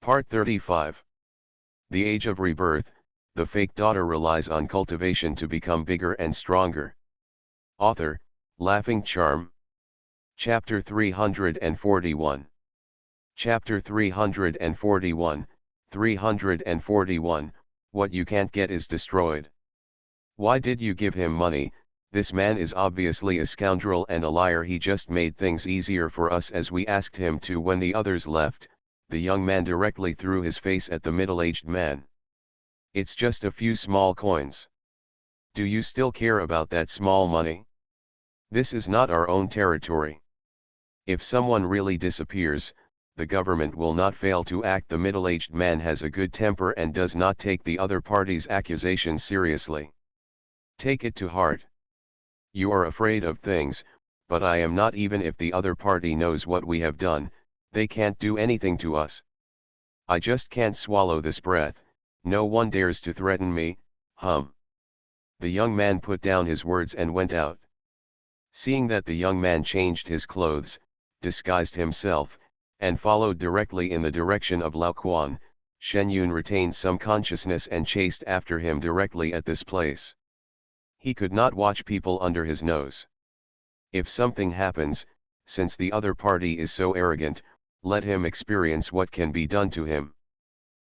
Part 35. The Age of Rebirth, the fake daughter relies on cultivation to become bigger and stronger. Author, Laughing Charm. Chapter 341. Chapter 341, 341, What you can't get is destroyed. Why did you give him money? This man is obviously a scoundrel and a liar. He just made things easier for us as we asked him to. When the others left, the young man directly threw his face at the middle-aged man. It's just a few small coins. Do you still care about that small money? This is not our own territory. If someone really disappears, the government will not fail to act. The middle-aged man has a good temper and does not take the other party's accusations seriously. Take it to heart. You are afraid of things, but I am not. Even if the other party knows what we have done, they can't do anything to us. I just can't swallow this breath. No one dares to threaten me. The young man put down his words and went out. Seeing that the young man changed his clothes, disguised himself, and followed directly in the direction of Lao Quan, Shen Yun retained some consciousness and chased after him directly at this place. He could not watch people under his nose. If something happens, since the other party is so arrogant, let him experience what can be done to him.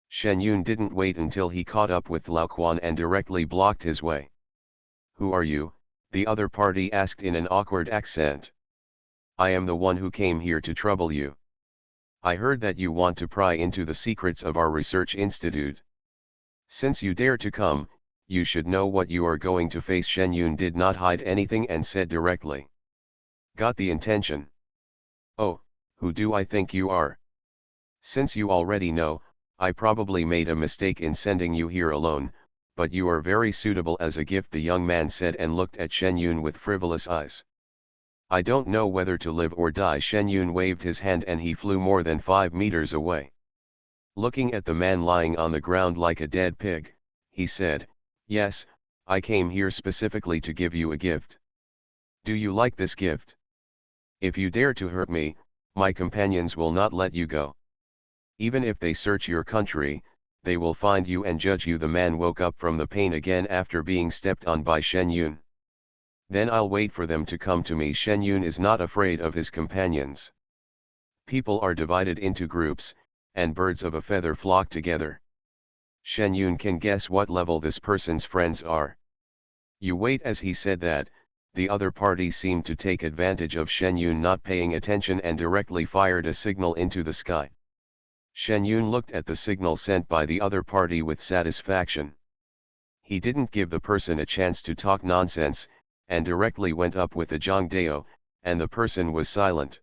Shen Yun didn't wait until he caught up with Lao Quan and directly blocked his way. Who are you? The other party asked in an awkward accent. I am the one who came here to trouble you. I heard that you want to pry into the secrets of our research institute. Since you dare to come, you should know what you are going to face. Shen Yun did not hide anything and said directly. Got the intention? Oh, who do I think you are? Since you already know, I probably made a mistake in sending you here alone, but you are very suitable as a gift, the young man said and looked at Shen Yun with frivolous eyes. I don't know whether to live or die. Shen Yun waved his hand and he flew more than 5 meters away. Looking at the man lying on the ground like a dead pig, he said, Yes, I came here specifically to give you a gift. Do you like this gift? If you dare to hurt me, my companions will not let you go. Even if they search your country, they will find you and judge you. The man woke up from the pain again after being stepped on by Shen Yun. Then I'll wait for them to come to me. Shen Yun is not afraid of his companions. People are divided into groups, and birds of a feather flock together. Shen Yun can guess what level this person's friends are. You wait. As he said that, the other party seemed to take advantage of Shen Yun not paying attention and directly fired a signal into the sky. Shen Yun looked at the signal sent by the other party with satisfaction. He didn't give the person a chance to talk nonsense, and directly went up with the Zhangdao, and the person was silent.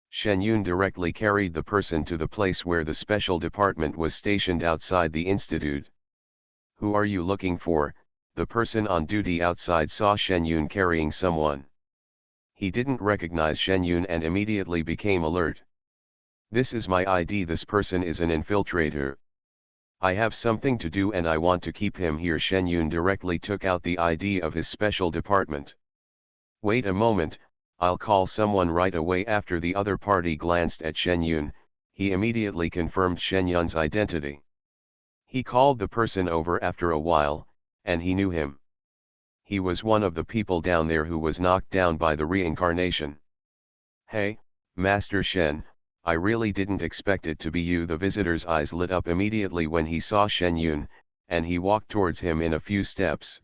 Shen Yun directly carried the person to the place where the special department was stationed outside the institute. Who are you looking for? The person on duty outside saw Shen Yun carrying someone. He didn't recognize Shen Yun and immediately became alert. This is my ID. This person is an infiltrator. I have something to do and I want to keep him here. Shen Yun directly took out the ID of his special department. Wait a moment, I'll call someone right away. After the other party glanced at Shen Yun, he immediately confirmed Shen Yun's identity. He called the person over after a while, and he knew him. He was one of the people down there who was knocked down by the reincarnation. Hey, Master Shen, I really didn't expect it to be you. The visitor's eyes lit up immediately when he saw Shen Yun, and he walked towards him in a few steps.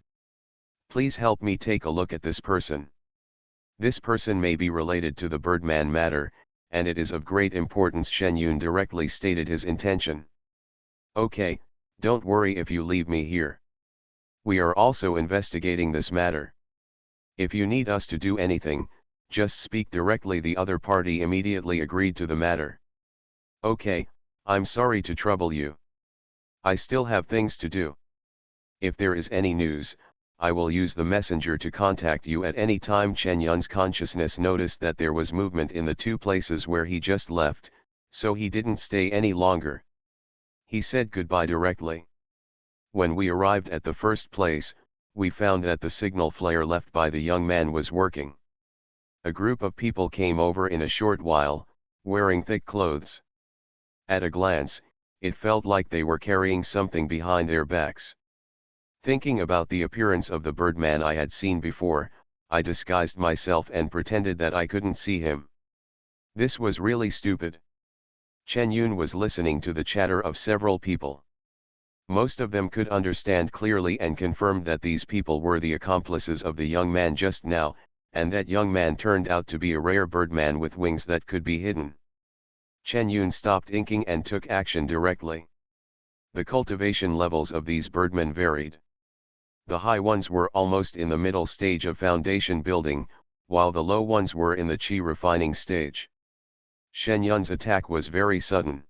Please help me take a look at this person. This person may be related to the Birdman matter, and it is of great importance. Shen Yun directly stated his intention. Okay, don't worry if you leave me here. We are also investigating this matter. If you need us to do anything, just speak directly. The other party immediately agreed to the matter. Okay, I'm sorry to trouble you. I still have things to do. If there is any news, I will use the messenger to contact you at any time. Shen Yun's consciousness noticed that there was movement in the two places where he just left, so he didn't stay any longer. He said goodbye directly. When we arrived at the first place, we found that the signal flare left by the young man was working. A group of people came over in a short while, wearing thick clothes. At a glance, It felt like they were carrying something behind their backs. Thinking about the appearance of the Birdman I had seen before, I disguised myself and pretended that I couldn't see him. This was really stupid. Chen Yun was listening to the chatter of several people. Most of them could understand clearly and confirmed that these people were the accomplices of the young man just now, and that young man turned out to be a rare birdman with wings that could be hidden. Chen Yun stopped inking and took action directly. The cultivation levels of these birdmen varied. The high ones were almost in the middle stage of foundation building, while the low ones were in the qi refining stage. Shen Yun's attack was very sudden.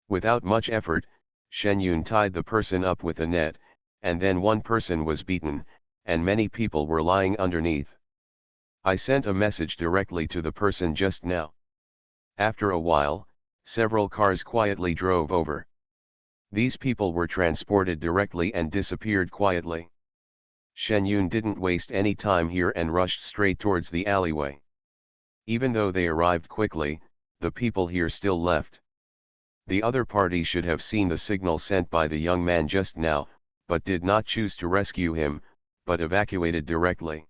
Without much effort, Shen Yun tied the person up with a net, and then one person was beaten, and many people were lying underneath. I sent a message directly to the person just now. After a while, several cars quietly drove over. These people were transported directly and disappeared quietly. Shen Yun didn't waste any time here and rushed straight towards the alleyway. Even though they arrived quickly, the people here still left. The other party should have seen the signal sent by the young man just now, but did not choose to rescue him, but evacuated directly.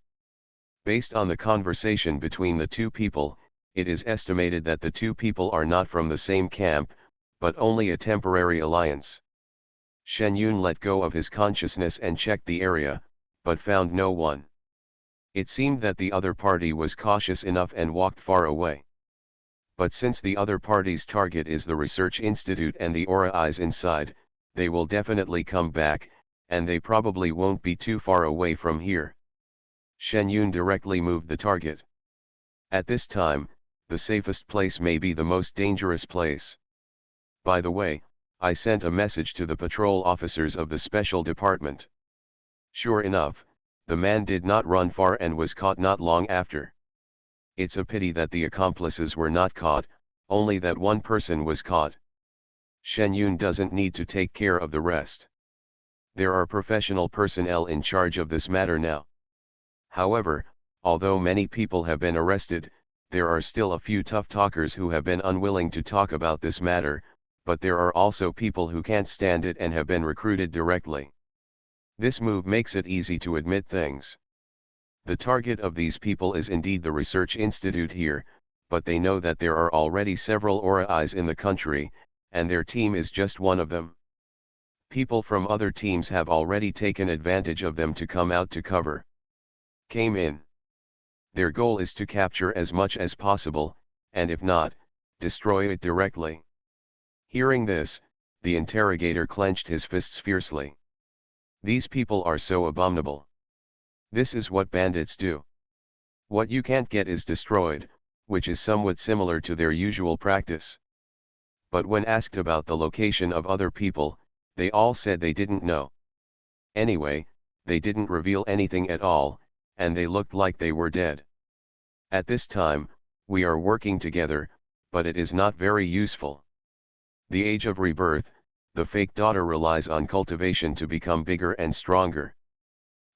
Based on the conversation between the two people, it is estimated that the two people are not from the same camp, but only a temporary alliance. Shen Yun let go of his consciousness and checked the area, but found no one. It seemed that the other party was cautious enough and walked far away. But since the other party's target is the research institute and the aura eyes inside, they will definitely come back, and they probably won't be too far away from here. Shen Yun directly moved the target. At this time, the safest place may be the most dangerous place. By the way, I sent a message to the patrol officers of the special department. Sure enough, the man did not run far and was caught not long after. It's a pity that the accomplices were not caught, only that one person was caught. Shen Yun doesn't need to take care of the rest. There are professional personnel in charge of this matter now. However, although many people have been arrested, there are still a few tough talkers who have been unwilling to talk about this matter, but there are also people who can't stand it and have been recruited directly. This move makes it easy to admit things. The target of these people is indeed the research institute here, but they know that there are already several aura eyes in the country, and their team is just one of them. People from other teams have already taken advantage of them to come out to cover. Came in. Their goal is to capture as much as possible, and if not, destroy it directly. Hearing this, the interrogator clenched his fists fiercely. These people are so abominable. This is what bandits do. What you can't get is destroyed, which is somewhat similar to their usual practice. But when asked about the location of other people, they all said they didn't know. Anyway, they didn't reveal anything at all, and they looked like they were dead. At this time, we are working together, but it is not very useful. The age of rebirth, the fake daughter relies on cultivation to become bigger and stronger.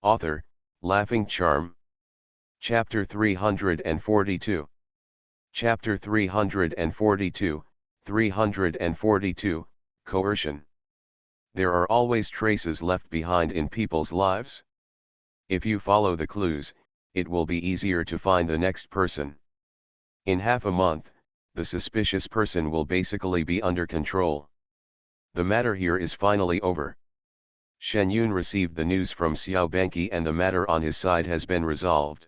Author, Laughing Charm. Chapter 342. Chapter 342, 342, Coercion. There are always traces left behind in people's lives. If you follow the clues, it will be easier to find the next person. In half a month, the suspicious person will basically be under control. The matter here is finally over. Shen Yun received the news from Xiao Benqi and the matter on his side has been resolved.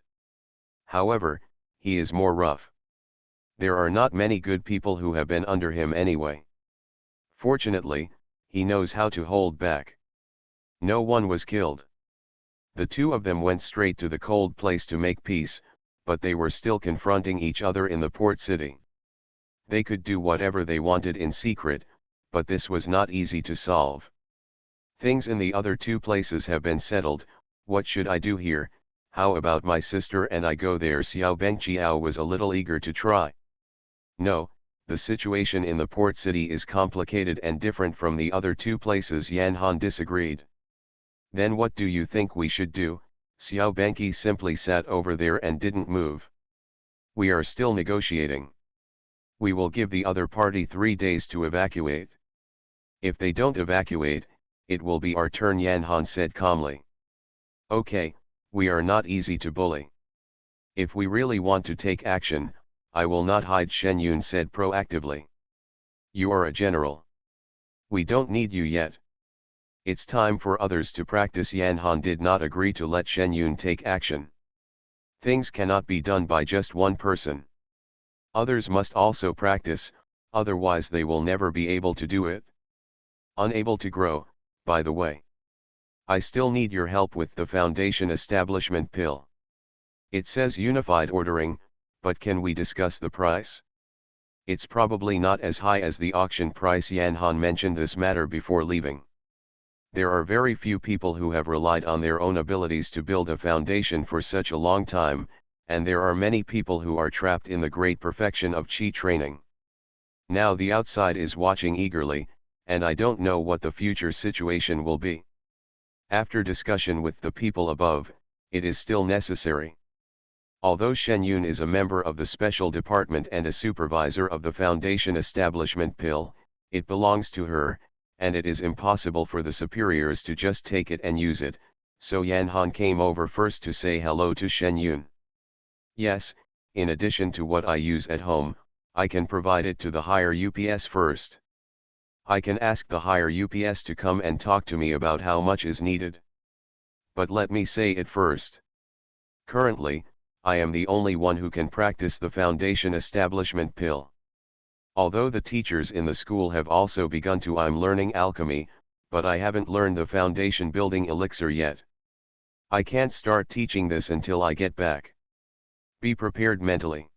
However, he is more rough. There are not many good people who have been under him anyway. Fortunately, he knows how to hold back. No one was killed. The two of them went straight to the cold place to make peace, but they were still confronting each other in the port city. They could do whatever they wanted in secret, but this was not easy to solve. Things in the other two places have been settled. What should I do here? How about my sister and I go there? Xiao Bengqiao was a little eager to try. No, the situation in the port city is complicated and different from the other two places. Yan Han disagreed. Then what do you think we should do? Xiao Benqi simply sat over there and didn't move. We are still negotiating. We will give the other party 3 days to evacuate. If they don't evacuate, it will be our turn, Yan Han said calmly. Okay, we are not easy to bully. If we really want to take action, I will not hide, Shen Yun said proactively. You are a general. We don't need you yet. It's time for others to practice. Yan Han did not agree to let Shen Yun take action. Things cannot be done by just one person. Others must also practice, otherwise they will never be able to do it. Unable to grow, by the way. I still need your help with the foundation establishment pill. It says unified ordering, but can we discuss the price? It's probably not as high as the auction price. Yan Han mentioned this matter before leaving. There are very few people who have relied on their own abilities to build a foundation for such a long time, and there are many people who are trapped in the great perfection of Qi training. Now the outside is watching eagerly, and I don't know what the future situation will be. After discussion with the people above, it is still necessary. Although Shen Yun is a member of the special department and a supervisor of the foundation establishment pill, it belongs to her, and it is impossible for the superiors to just take it and use it, so Yan Han came over first to say hello to Shen Yun. Yes, in addition to what I use at home, I can provide it to the higher UPS first. I can ask the higher UPS to come and talk to me about how much is needed. But let me say it first. Currently, I am the only one who can practice the foundation establishment pill. Although the teachers in the school have also begun to, I'm learning alchemy, but I haven't learned the foundation building elixir yet. I can't start teaching this until I get back. Be prepared mentally.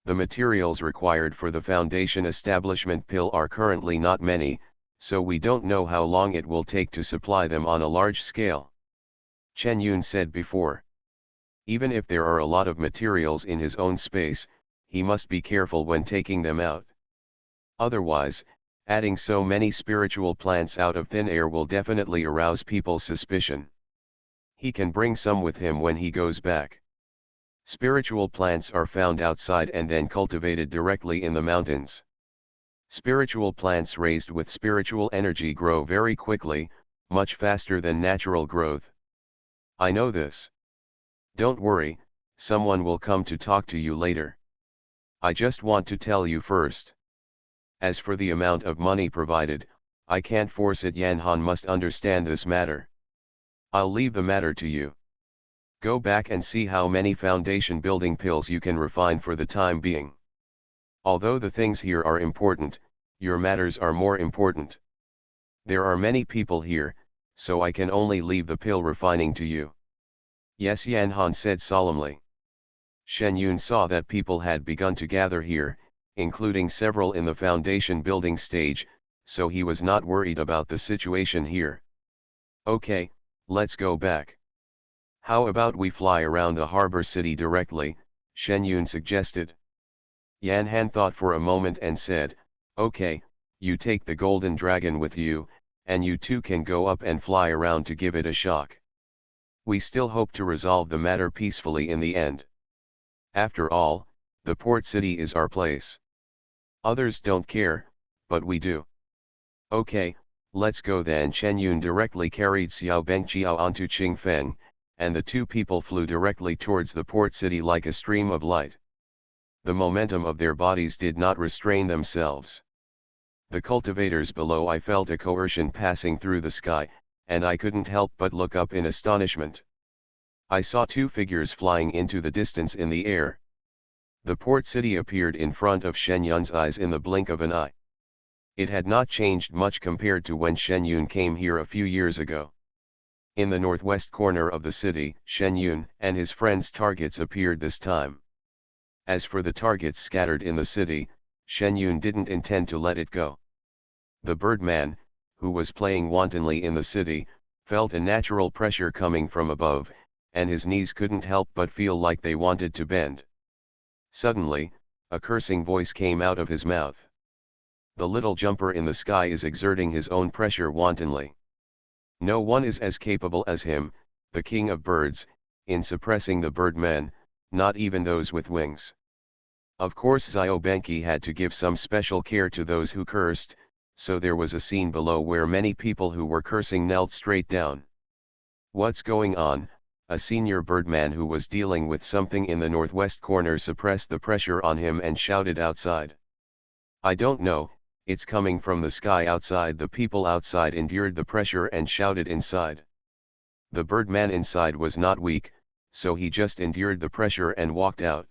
The materials required for the foundation establishment pill are currently not many, so we don't know how long it will take to supply them on a large scale. Chen Yun said before. Even if there are a lot of materials in his own space, he must be careful when taking them out. Otherwise, adding so many spiritual plants out of thin air will definitely arouse people's suspicion. He can bring some with him when he goes back. Spiritual plants are found outside and then cultivated directly in the mountains. Spiritual plants raised with spiritual energy grow very quickly, much faster than natural growth. I know this. Don't worry, someone will come to talk to you later. I just want to tell you first. As for the amount of money provided, I can't force it. Yan Han must understand this matter. I'll leave the matter to you. Go back and see how many foundation building pills you can refine for the time being. Although the things here are important, your matters are more important. There are many people here, so I can only leave the pill refining to you. Yes, Yan Han said solemnly. Shen Yun saw that people had begun to gather here, including several in the foundation building stage, so he was not worried about the situation here. Okay, let's go back. How about we fly around the harbor city directly, Shen Yun suggested. Yan Han thought for a moment and said, okay, you take the golden dragon with you, and you two can go up and fly around to give it a shock. We still hope to resolve the matter peacefully in the end. After all, the port city is our place. Others don't care, but we do. Okay, let's go then. Chen Yun directly carried Xiao Bengqiao onto Qingfeng, and the two people flew directly towards the port city like a stream of light. The momentum of their bodies did not restrain themselves. The cultivators below, I felt a coercion passing through the sky, and I couldn't help but look up in astonishment. I saw two figures flying into the distance in the air. The port city appeared in front of Shen Yun's eyes in the blink of an eye. It had not changed much compared to when Shen Yun came here a few years ago. In the northwest corner of the city, Shen Yun and his friends' targets appeared this time. As for the targets scattered in the city, Shen Yun didn't intend to let it go. The birdman, who was playing wantonly in the city, felt a natural pressure coming from above, and his knees couldn't help but feel like they wanted to bend. Suddenly, a cursing voice came out of his mouth. The little jumper in the sky is exerting his own pressure wantonly. No one is as capable as him, the king of birds, in suppressing the birdmen, not even those with wings. Of course Xiao Benqi had to give some special care to those who cursed, so there was a scene below where many people who were cursing knelt straight down. "What's going on?" A senior birdman who was dealing with something in the northwest corner suppressed the pressure on him and shouted outside. "I don't know, it's coming from the sky outside." The people outside endured the pressure and shouted inside. The birdman inside was not weak, so he just endured the pressure and walked out.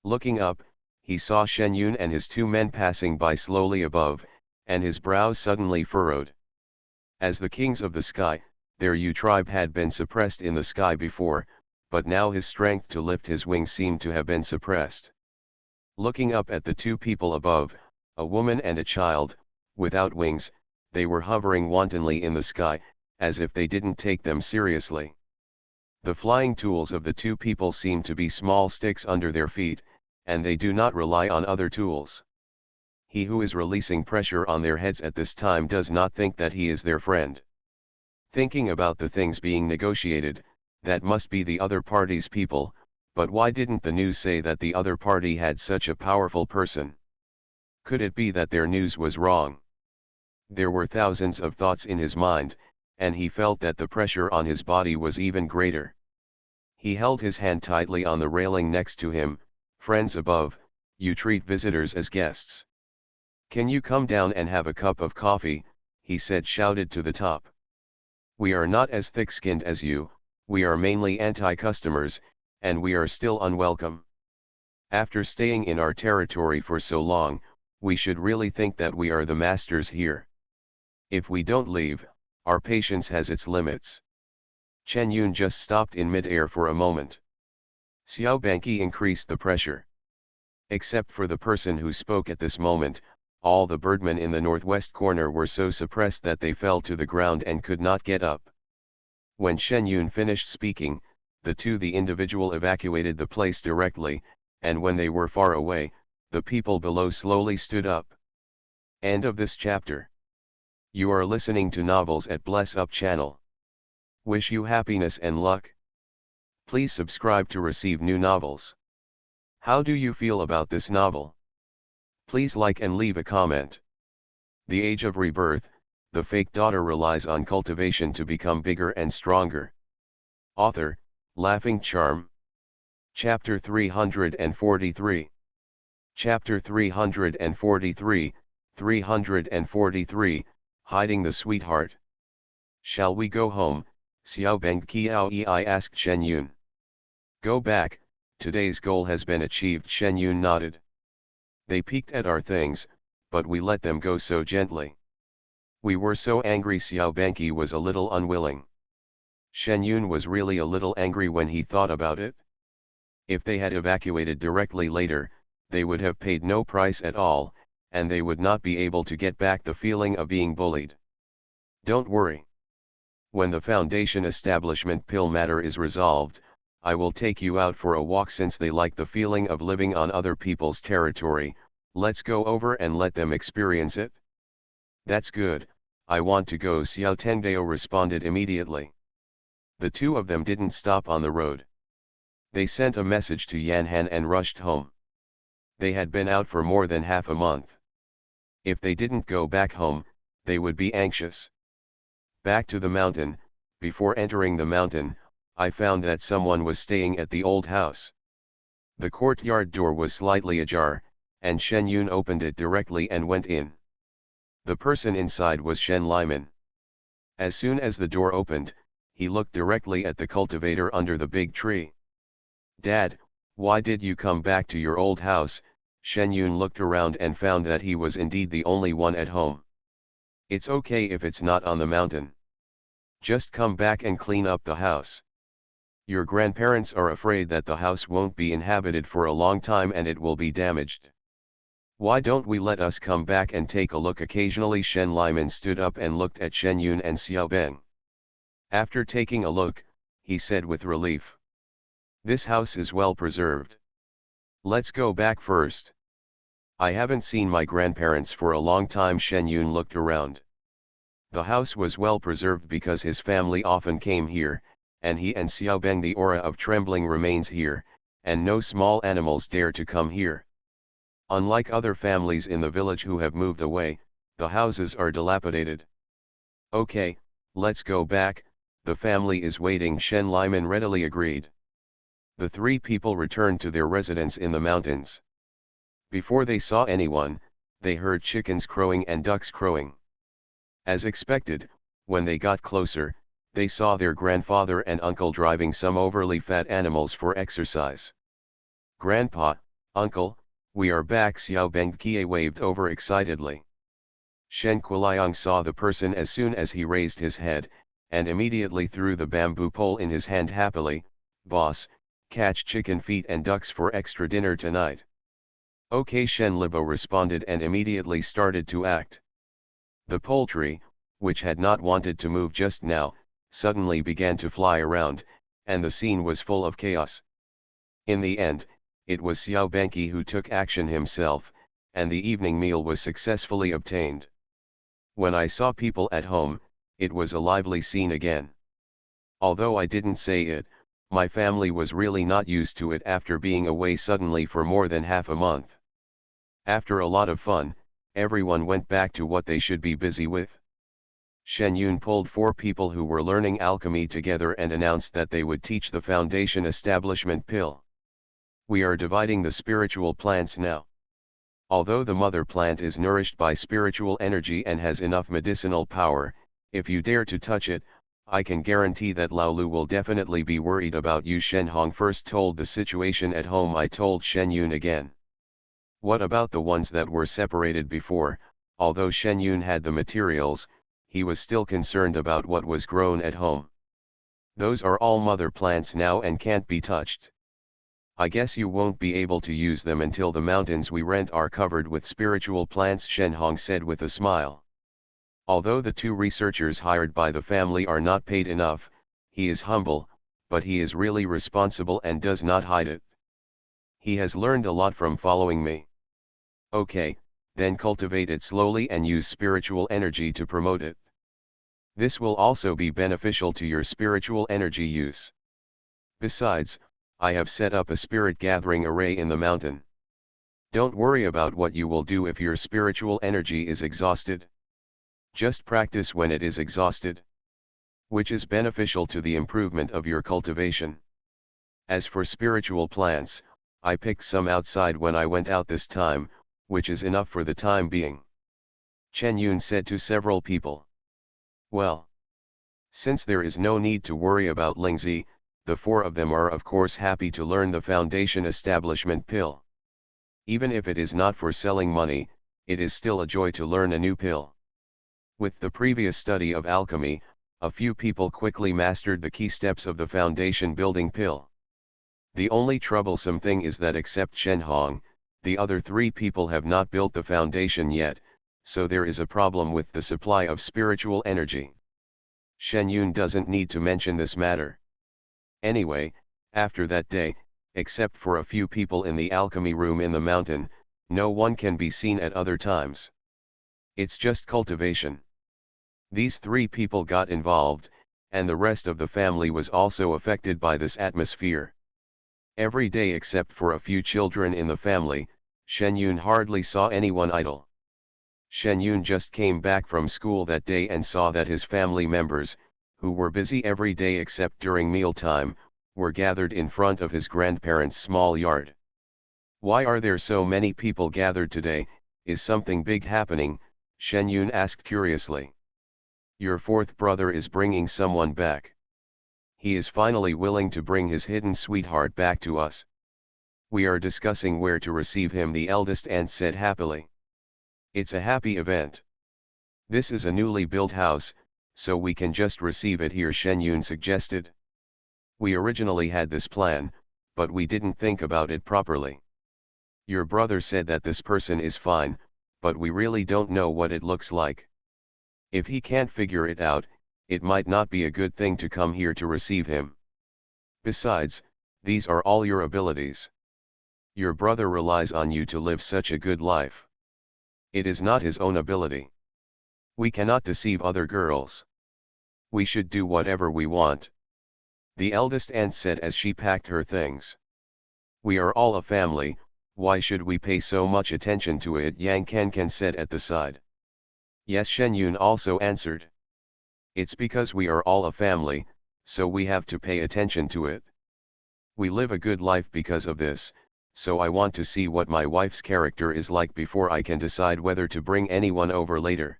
Looking up, he saw Shen Yun and his two men passing by slowly above, and his brows suddenly furrowed. As the kings of the sky, their Yu tribe had been suppressed in the sky before, but now his strength to lift his wings seemed to have been suppressed. Looking up at the two people above, a woman and a child, without wings, they were hovering wantonly in the sky, as if they didn't take them seriously. The flying tools of the two people seem to be small sticks under their feet, and they do not rely on other tools. He who is releasing pressure on their heads at this time does not think that he is their friend. Thinking about the things being negotiated, that must be the other party's people, but why didn't the news say that the other party had such a powerful person? Could it be that their news was wrong? There were thousands of thoughts in his mind, and he felt that the pressure on his body was even greater. He held his hand tightly on the railing next to him. "Friends above, you treat visitors as guests. Can you come down and have a cup of coffee?" he said, shouted to the top. "We are not as thick-skinned as you, we are mainly anti-customers, and we are still unwelcome. After staying in our territory for so long, we should really think that we are the masters here. If we don't leave, our patience has its limits." Chen Yun just stopped in mid-air for a moment. Xiao Banqi increased the pressure. Except for the person who spoke at this moment, all the birdmen in the northwest corner were so suppressed that they fell to the ground and could not get up. When Shen Yun finished speaking, the individual evacuated the place directly, and when they were far away, the people below slowly stood up. End of this chapter. You are listening to novels at Bless Up channel. Wish you happiness and luck. Please subscribe to receive new novels. How do you feel about this novel? Please like and leave a comment. The Age of Rebirth, the fake daughter relies on cultivation to become bigger and stronger. Author, Laughing Charm. Chapter 343. Chapter 343, 343, Hiding the Sweetheart. "Shall we go home?" Xiao Bengqiao asked Shen Yun. "Go back, today's goal has been achieved." Shen Yun nodded. "They peeked at our things, but we let them go so gently. We were so angry." Xiao Banqi was a little unwilling. Shen Yun was really a little angry when he thought about it. If they had evacuated directly later, they would have paid no price at all, and they would not be able to get back the feeling of being bullied. "Don't worry. When the Foundation establishment pill matter is resolved, I will take you out for a walk. Since they like the feeling of living on other people's territory, let's go over and let them experience it." "That's good, I want to go," Xiao Tengdao responded immediately. The two of them didn't stop on the road. They sent a message to Yanhan and rushed home. They had been out for more than half a month. If they didn't go back home, they would be anxious. "Back to the mountain." Before entering the mountain, I found that someone was staying at the old house. The courtyard door was slightly ajar, and Shen Yun opened it directly and went in. The person inside was Shen Liman. As soon as the door opened, he looked directly at the cultivator under the big tree. "Dad, why did you come back to your old house?" Shen Yun looked around and found that he was indeed the only one at home. "It's okay if it's not on the mountain. Just come back and clean up the house. Your grandparents are afraid that the house won't be inhabited for a long time and it will be damaged. Why don't we let us come back and take a look occasionally?" Shen Liman stood up and looked at Shen Yun and Xiao Beng. After taking a look, he said with relief, "This house is well preserved. Let's go back first. I haven't seen my grandparents for a long time." Shen Yun looked around. The house was well preserved because his family often came here, and he and Xiao Beng, the aura of trembling remains here, and no small animals dare to come here. Unlike other families in the village who have moved away, The houses are dilapidated. Okay, let's go back, the family is waiting. Shen Liman readily agreed. The three people returned to their residence in the mountains. Before they saw anyone, they heard chickens crowing and ducks crowing. As expected, when they got closer, they saw their grandfather and uncle driving some overly fat animals for exercise. "Grandpa, uncle, we are back," Xiao Bengkie waved over excitedly. Shen Quiliang saw the person as soon as he raised his head, and immediately threw the bamboo pole in his hand happily. "Boss, catch chicken feet and ducks for extra dinner tonight." "Okay," Shen Libo responded and immediately started to act. The poultry, which had not wanted to move just now, suddenly began to fly around, and the scene was full of chaos. In the end, it was Xiao Bengkie who took action himself, and the evening meal was successfully obtained. When I saw people at home, it was a lively scene again. Although I didn't say it, my family was really not used to it after being away suddenly for more than half a month. After a lot of fun, everyone went back to what they should be busy with. Shen Yun pulled 4 people who were learning alchemy together and announced that they would teach the foundation establishment pill. "We are dividing the spiritual plants now. Although the mother plant is nourished by spiritual energy and has enough medicinal power, if you dare to touch it, I can guarantee that Lao Lu will definitely be worried about you." Shen Hong first told the situation at home. I told Shen Yun again. What about the ones that were separated before? Although Shen Yun had the materials, he was still concerned about what was grown at home. "Those are all mother plants now and can't be touched. I guess you won't be able to use them until the mountains we rent are covered with spiritual plants," Shen Hong said with a smile. Although the 2 researchers hired by the family are not paid enough, he is humble, but he is really responsible and does not hide it. He has learned a lot from following me. "Okay, then cultivate it slowly and use spiritual energy to promote it. This will also be beneficial to your spiritual energy use. Besides, I have set up a spirit gathering array in the mountain. Don't worry about what you will do if your spiritual energy is exhausted. Just practice when it is exhausted, which is beneficial to the improvement of your cultivation. As for spiritual plants, I picked some outside when I went out this time, which is enough for the time being," Chen Yun said to several people. Well, since there is no need to worry about Lingzi, the 4 of them are of course happy to learn the foundation establishment pill. Even if it is not for selling money, it is still a joy to learn a new pill. With the previous study of alchemy, a few people quickly mastered the key steps of the foundation building pill. The only troublesome thing is that except Shen Hong, the other 3 people have not built the foundation yet, so there is a problem with the supply of spiritual energy. Shen Yun doesn't need to mention this matter. Anyway, after that day, except for a few people in the alchemy room in the mountain, no one can be seen at other times. It's just cultivation. These 3 people got involved, and the rest of the family was also affected by this atmosphere. Every day except for a few children in the family, Shen Yun hardly saw anyone idle. Shen Yun just came back from school that day and saw that his family members, who were busy every day except during mealtime, were gathered in front of his grandparents' small yard. "Why are there so many people gathered today? Is something big happening?" Shen Yun asked curiously. "Your 4th brother is bringing someone back. He is finally willing to bring his hidden sweetheart back to us. We are discussing where to receive him," the eldest aunt said happily. "It's a happy event. This is a newly built house, so we can just receive it here," Shen Yun suggested. "We originally had this plan, but we didn't think about it properly. Your brother said that this person is fine, but we really don't know what it looks like. If he can't figure it out, it might not be a good thing to come here to receive him. Besides, these are all your abilities. Your brother relies on you to live such a good life. It is not his own ability. We cannot deceive other girls. We should do whatever we want," the eldest aunt said as she packed her things. "We are all a family, why should we pay so much attention to it?" Yang Kankan said at the side. Yes, Shen Yun also answered. It's because we are all a family, so we have to pay attention to it. We live a good life because of this, so I want to see what my wife's character is like before I can decide whether to bring anyone over later.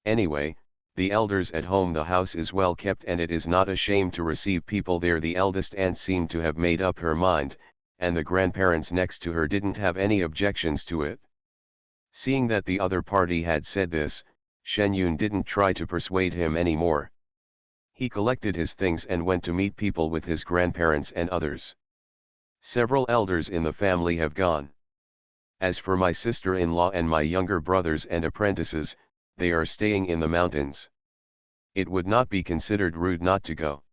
Anyway, the elders at home, the house is well kept and it is not a shame to receive people there. The eldest aunt seemed to have made up her mind, and the grandparents next to her didn't have any objections to it. Seeing that the other party had said this, Shen Yun didn't try to persuade him anymore. He collected his things and went to meet people with his grandparents and others. Several elders in the family have gone. As for my sister-in-law and my younger brothers and apprentices, they are staying in the mountains. It would not be considered rude not to go.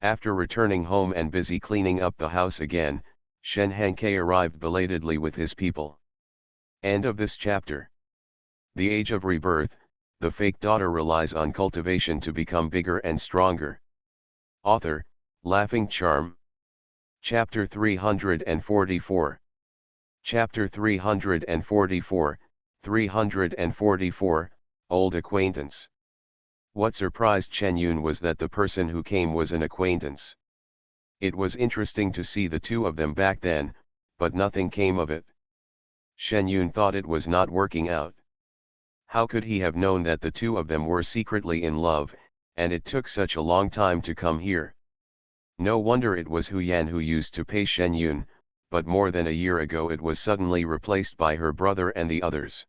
After returning home and busy cleaning up the house again, Shen Hankei arrived belatedly with his people. End of this chapter. The Age of Rebirth. The fake daughter relies on cultivation to become bigger and stronger. Author, Laughing Charm. Chapter 344. Chapter 344, 344, Old Acquaintance. What surprised Chen Yun was that the person who came was an acquaintance. It was interesting to see the two of them back then, but nothing came of it. Shen Yun thought it was not working out. How could he have known that the two of them were secretly in love, and it took such a long time to come here? No wonder it was Hu Yan who used to pay Shen Yun, but more than a year ago it was suddenly replaced by her brother and the others.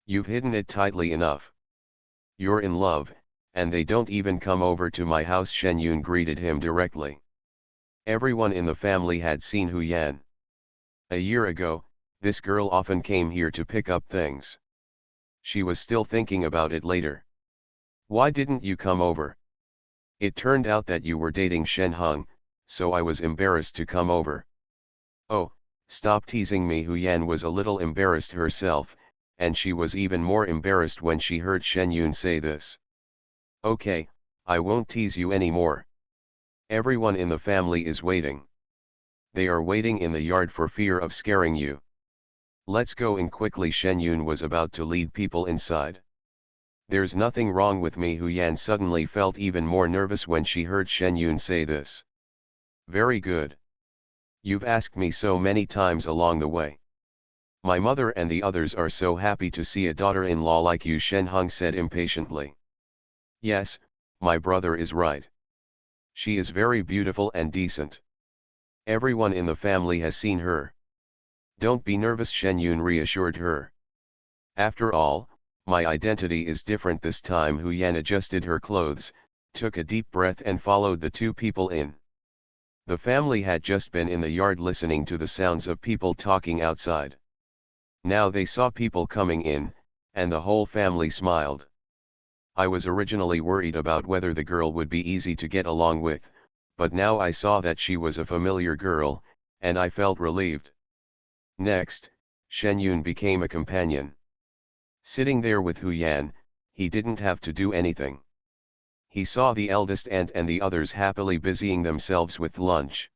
You've hidden it tightly enough. You're in love, and they don't even come over to my house. Shen Yun greeted him directly. Everyone in the family had seen Hu Yan. A year ago, this girl often came here to pick up things. She was still thinking about it later. Why didn't you come over? It turned out that you were dating Shen Heng, so I was embarrassed to come over. Oh, stop teasing me. Hu Yan was a little embarrassed herself, and she was even more embarrassed when she heard Shen Yun say this. Okay, I won't tease you anymore. Everyone in the family is waiting. They are waiting in the yard for fear of scaring you. Let's go in quickly. Shen Yun was about to lead people inside. There's nothing wrong with me. Hu Yan suddenly felt even more nervous when she heard Shen Yun say this. Very good. You've asked me so many times along the way. My mother and the others are so happy to see a daughter-in-law like you, Shen Heng said impatiently. Yes, my brother is right. She is very beautiful and decent. Everyone in the family has seen her. Don't be nervous, Shen Yun reassured her. After all, my identity is different this time. Hu Yan adjusted her clothes, took a deep breath and followed the two people in. The family had just been in the yard listening to the sounds of people talking outside. Now they saw people coming in, and the whole family smiled. I was originally worried about whether the girl would be easy to get along with, but now I saw that she was a familiar girl, and I felt relieved. Next, Shen Yun became a companion. Sitting there with Hu Yan, he didn't have to do anything. He saw the eldest aunt and the others happily busying themselves with lunch.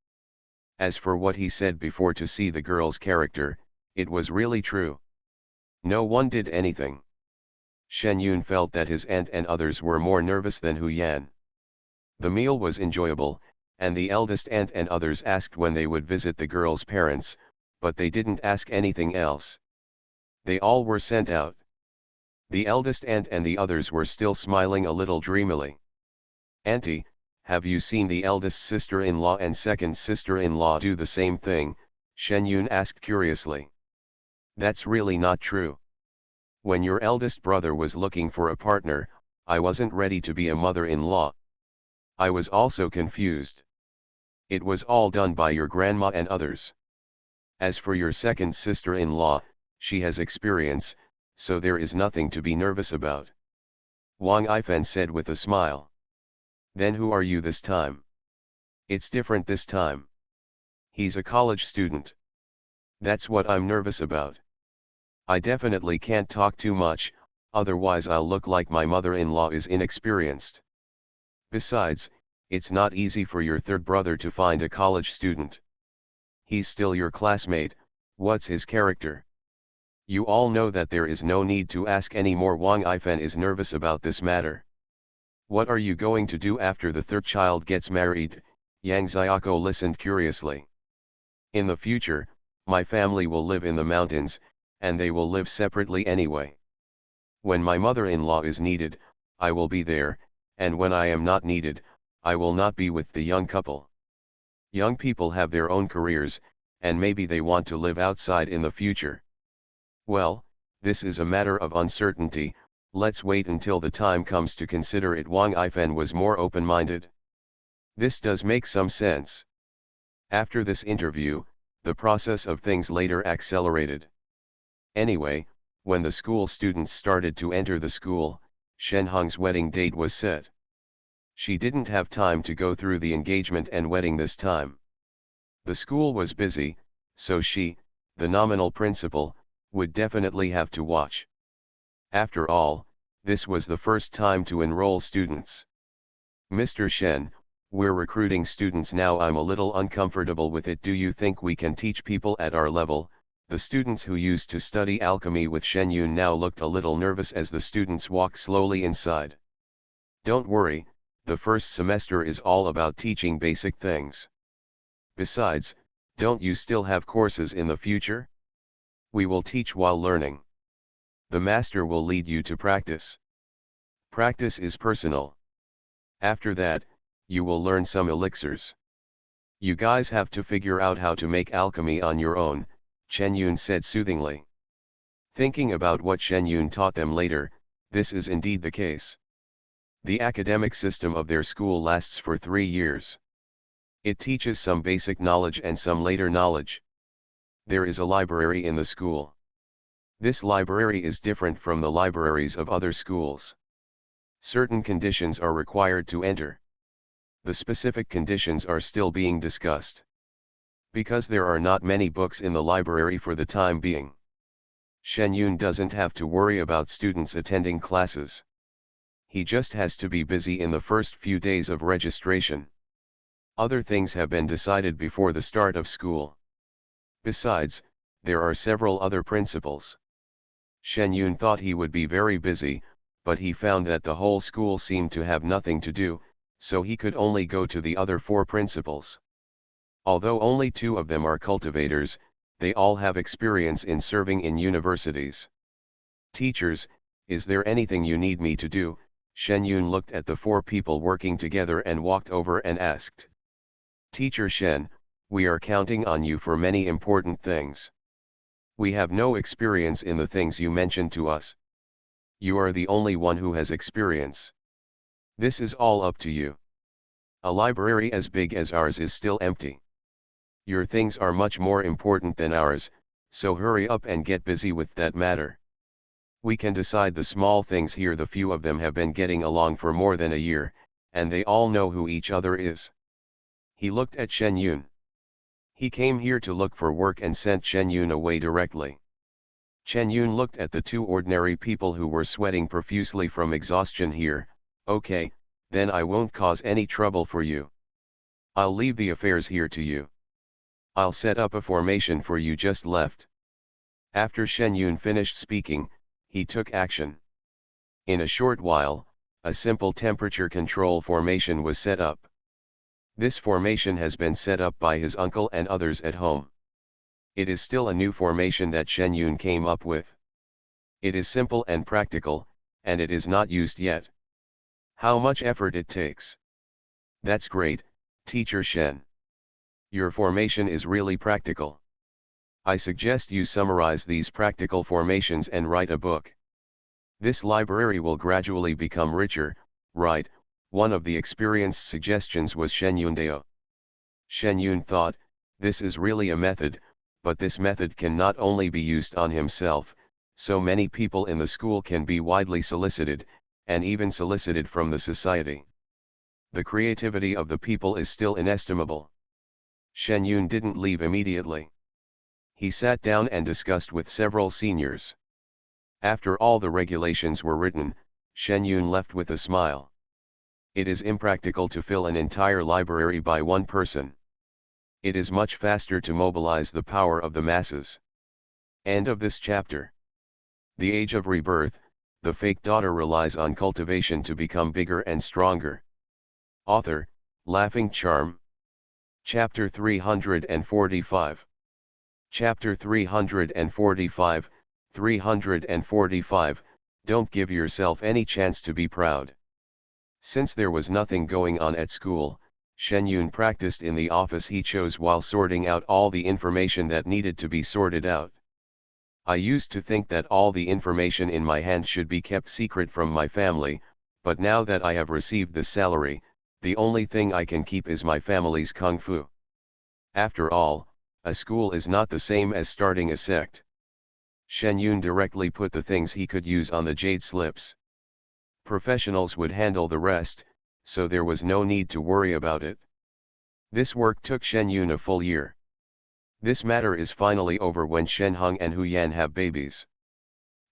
As for what he said before to see the girl's character, it was really true. No one did anything. Shen Yun felt that his aunt and others were more nervous than Hu Yan. The meal was enjoyable, and the eldest aunt and others asked when they would visit the girl's parents, but they didn't ask anything else. They all were sent out. The eldest aunt and the others were still smiling a little dreamily. Auntie, have you seen the eldest sister-in-law and second sister-in-law do the same thing? Shen Yun asked curiously. That's really not true. When your eldest brother was looking for a partner, I wasn't ready to be a mother-in-law. I was also confused. It was all done by your grandma and others. As for your second sister-in-law, she has experience, so there is nothing to be nervous about. Wang Ifan said with a smile. Then who are you this time? It's different this time. He's a college student. That's what I'm nervous about. I definitely can't talk too much, otherwise I'll look like my mother-in-law is inexperienced. Besides, it's not easy for your third brother to find a college student. He's still your classmate. What's his character? You all know that there is no need to ask any more. Wang Ifan is nervous about this matter. What are you going to do after the third child gets married? Yang Xiaoko listened curiously. In the future, my family will live in the mountains, and they will live separately anyway. When my mother-in-law is needed, I will be there, and when I am not needed, I will not be with the young couple. Young people have their own careers, and maybe they want to live outside in the future. Well, this is a matter of uncertainty, let's wait until the time comes to consider it. Wang Ifan was more open-minded. This does make some sense. After this interview, the process of things later accelerated. Anyway, when the school students started to enter the school, Shen Hong's wedding date was set. She didn't have time to go through the engagement and wedding this time. The school was busy, so she, the nominal principal, would definitely have to watch. After all, this was the first time to enroll students. Mr. Shen, we're recruiting students now. I'm a little uncomfortable with it. Do you think we can teach people at our level? The students who used to study alchemy with Shen Yun now looked a little nervous as the students walked slowly inside. Don't worry, the first semester is all about teaching basic things. Besides, don't you still have courses in the future? We will teach while learning. The master will lead you to practice. Practice is personal. After that, you will learn some elixirs. You guys have to figure out how to make alchemy on your own, Chen Yun said soothingly. Thinking about what Shen Yun taught them later, this is indeed the case. The academic system of their school lasts for 3 years. It teaches some basic knowledge and some later knowledge. There is a library in the school. This library is different from the libraries of other schools. Certain conditions are required to enter. The specific conditions are still being discussed. Because there are not many books in the library for the time being, Shen Yun doesn't have to worry about students attending classes. He just has to be busy in the first few days of registration. Other things have been decided before the start of school. Besides, there are several other principals. Shen Yun thought he would be very busy, but he found that the whole school seemed to have nothing to do, so he could only go to the other 4 principals. Although only 2 of them are cultivators, they all have experience in serving in universities. Teachers, is there anything you need me to do? Shen Yun looked at the 4 people working together and walked over and asked. Teacher Shen, we are counting on you for many important things. We have no experience in the things you mentioned to us. You are the only one who has experience. This is all up to you. A library as big as ours is still empty. Your things are much more important than ours, so hurry up and get busy with that matter. We can decide the small things here. The few of them have been getting along for more than a year, and they all know who each other is. He looked at Shen Yun. He came here to look for work and sent Shen Yun away directly. Shen Yun looked at the 2 ordinary people who were sweating profusely from exhaustion here. Okay, then I won't cause any trouble for you. I'll leave the affairs here to you. I'll set up a formation for you just left. After Shen Yun finished speaking, he took action. In a short while, a simple temperature control formation was set up. This formation has been set up by his uncle and others at home. It is still a new formation that Shen Yun came up with. It is simple and practical, and it is not used yet. How much effort it takes. That's great, Teacher Shen. Your formation is really practical. I suggest you summarize these practical formations and write a book. This library will gradually become richer, right? One of the experienced suggestions was Shen Yundao. Shen Yun thought, this is really a method, but this method can not only be used on himself, so many people in the school can be widely solicited, and even solicited from the society. The creativity of the people is still inestimable. Shen Yun didn't leave immediately. He sat down and discussed with several seniors. After all the regulations were written, Shen Yun left with a smile. It is impractical to fill an entire library by one person. It is much faster to mobilize the power of the masses. End of this chapter. The age of rebirth, the fake daughter relies on cultivation to become bigger and stronger. Author, Laughing Charm. Chapter 345. Chapter 345, 345, Don't give yourself any chance to be proud. Since there was nothing going on at school, Shen Yun practiced in the office he chose while sorting out all the information that needed to be sorted out. I used to think that all the information in my hand should be kept secret from my family, but now that I have received the salary, the only thing I can keep is my family's kung fu. After all, a school is not the same as starting a sect. Shen Yun directly put the things he could use on the jade slips. Professionals would handle the rest, so there was no need to worry about it. This work took Shen Yun a full year. This matter is finally over when Shen Hong and Hu Yan have babies.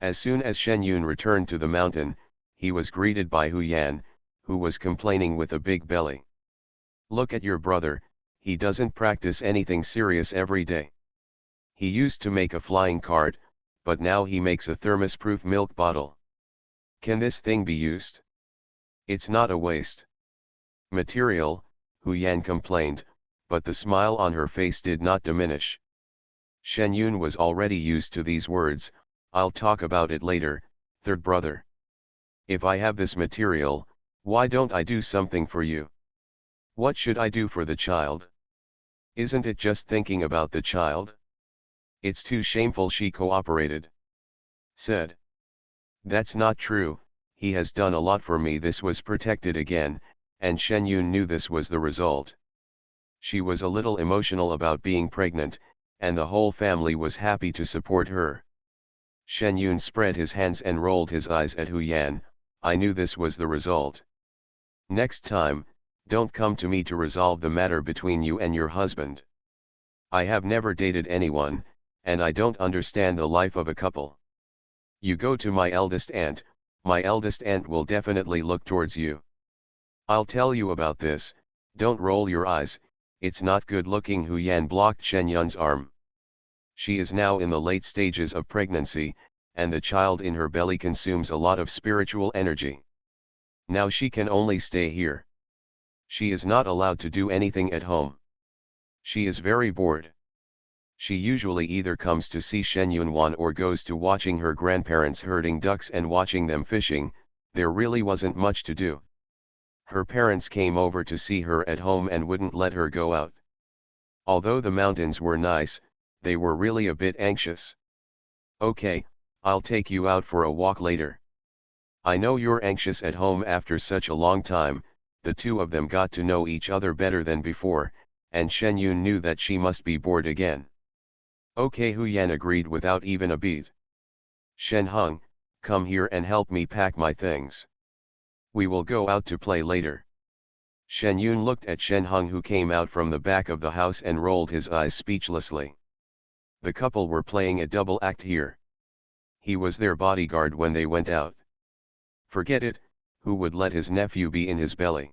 As soon as Shen Yun returned to the mountain, he was greeted by Hu Yan, who was complaining with a big belly. Look at your brother, he doesn't practice anything serious every day. He used to make a flying cart, but now he makes a thermos-proof milk bottle. Can this thing be used? It's not a waste material, Hu Yan complained, but the smile on her face did not diminish. Shen Yun was already used to these words. I'll talk about it later, third brother. If I have this material, why don't I do something for you? What should I do for the child? Isn't it just thinking about the child? It's too shameful, she cooperated. Said. That's not true, he has done a lot for me. This was protected again, and Shen Yun knew this was the result. She was a little emotional about being pregnant, and the whole family was happy to support her. Shen Yun spread his hands and rolled his eyes at Hu Yan. I knew this was the result. Next time, don't come to me to resolve the matter between you and your husband. I have never dated anyone, and I don't understand the life of a couple. You go to my eldest aunt will definitely look towards you. I'll tell you about this, don't roll your eyes, it's not good looking. Hu Yan blocked Shen Yun's arm. She is now in the late stages of pregnancy, and the child in her belly consumes a lot of spiritual energy. Now she can only stay here. She is not allowed to do anything at home. She is very bored. She usually either comes to see Shen Yunwan or goes to watching her grandparents herding ducks and watching them fishing. There really wasn't much to do. Her parents came over to see her at home and wouldn't let her go out. Although the mountains were nice, they were really a bit anxious. Okay, I'll take you out for a walk later. I know you're anxious at home after such a long time. The two of them got to know each other better than before, and Shen Yun knew that she must be bored again. Okay, Hu Yan agreed without even a beat. Shen Hong, come here and help me pack my things. We will go out to play later. Shen Yun looked at Shen Hong, who came out from the back of the house, and rolled his eyes speechlessly. The couple were playing a double act here. He was their bodyguard when they went out. Forget it, who would let his nephew be in his belly?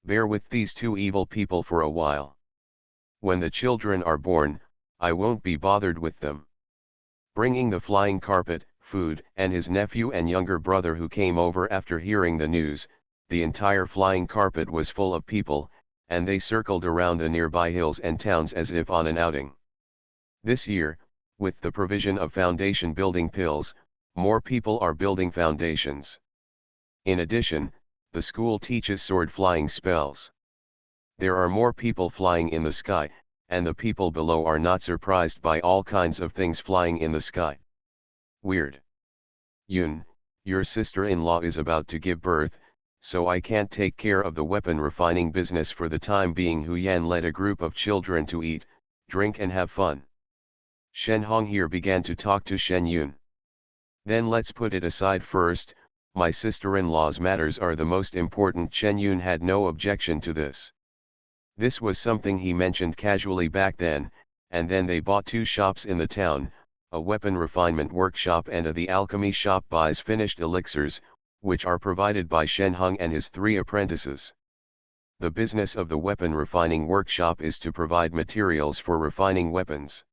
Bear with these two evil people for a while. When the children are born, I won't be bothered with them. Bringing the flying carpet, food, and his nephew and younger brother who came over after hearing the news, the entire flying carpet was full of people, and they circled around the nearby hills and towns as if on an outing. This year, with the provision of foundation building pills, more people are building foundations. In addition, the school teaches sword flying spells. There are more people flying in the sky, and the people below are not surprised by all kinds of things flying in the sky. Weird. Yun, your sister-in-law is about to give birth, so I can't take care of the weapon refining business for the time being. Hu Yan led a group of children to eat, drink and have fun. Shen Hong here began to talk to Shen Yun. Then let's put it aside first, my sister-in-law's matters are the most important. Shen Yun had no objection to this. This was something he mentioned casually back then, and then they bought two shops in the town, a weapon refinement workshop and the alchemy shop buys finished elixirs, which are provided by Shen Hong and his 3 apprentices. The business of the weapon refining workshop is to provide materials for refining weapons.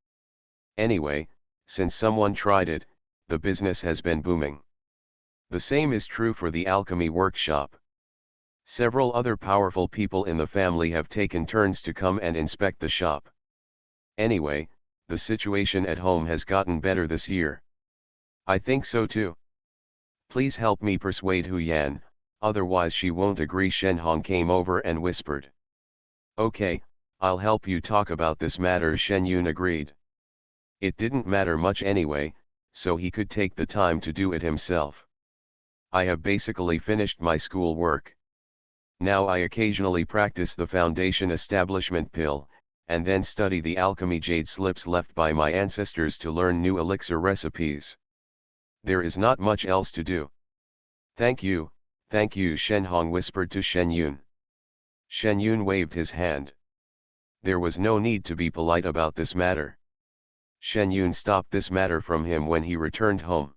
Anyway, since someone tried it, the business has been booming. The same is true for the alchemy workshop. Several other powerful people in the family have taken turns to come and inspect the shop. Anyway, the situation at home has gotten better this year. I think so too. Please help me persuade Hu Yan, otherwise she won't agree. Shen Hong came over and whispered. Okay, I'll help you talk about this matter. Shen Yun agreed. It didn't matter much anyway, so he could take the time to do it himself. I have basically finished my school work. Now I occasionally practice the foundation establishment pill, and then study the alchemy jade slips left by my ancestors to learn new elixir recipes. There is not much else to do. Thank you, Shen Hong whispered to Shen Yun. Shen Yun waved his hand. There was no need to be polite about this matter. Shen Yun stopped this matter from him when he returned home.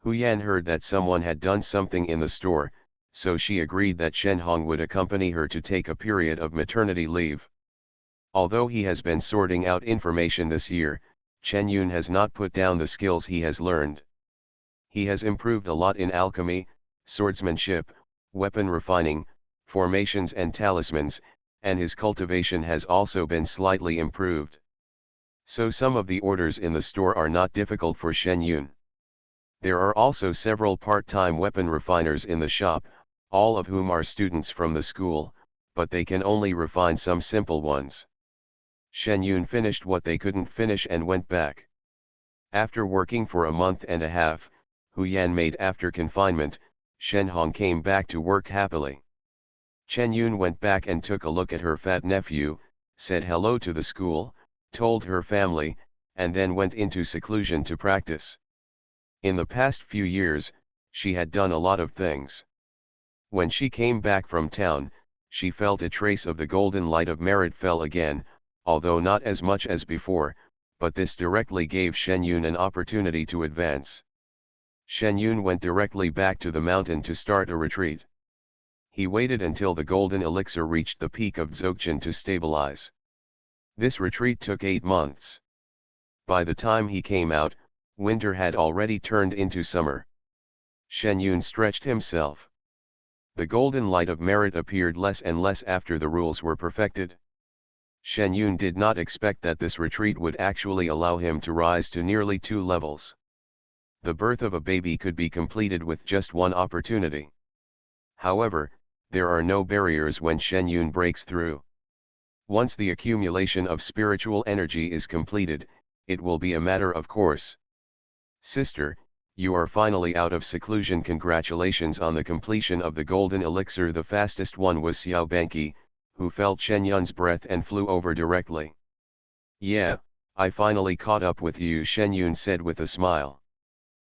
Hu Yan heard that someone had done something in the store, so she agreed that Shen Hong would accompany her to take a period of maternity leave. Although he has been sorting out information this year, Chen Yun has not put down the skills he has learned. He has improved a lot in alchemy, swordsmanship, weapon refining, formations and talismans, and his cultivation has also been slightly improved. So some of the orders in the store are not difficult for Shen Yun. There are also several part-time weapon refiners in the shop, all of whom are students from the school, but they can only refine some simple ones. Shen Yun finished what they couldn't finish and went back. After working for a month and a half, Hu Yan made after confinement, Shen Hong came back to work happily. Chen Yun went back and took a look at her fat nephew, said hello to the school, told her family, and then went into seclusion to practice. In the past few years, she had done a lot of things. When she came back from town, she felt a trace of the golden light of merit fell again, although not as much as before, but this directly gave Shen Yun an opportunity to advance. Shen Yun went directly back to the mountain to start a retreat. He waited until the golden elixir reached the peak of Dzogchen to stabilize. This retreat took 8 months. By the time he came out, winter had already turned into summer. Shen Yun stretched himself. The golden light of merit appeared less and less after the rules were perfected. Shen Yun did not expect that this retreat would actually allow him to rise to nearly 2 levels. The birth of a baby could be completed with just one opportunity. However, there are no barriers when Shen Yun breaks through. Once the accumulation of spiritual energy is completed, it will be a matter of course. Sister, you are finally out of seclusion. Congratulations on the completion of the golden elixir. The fastest one was Xiao Banqi, who felt Shen Yun's breath and flew over directly. Yeah, I finally caught up with you, Shen Yun said with a smile.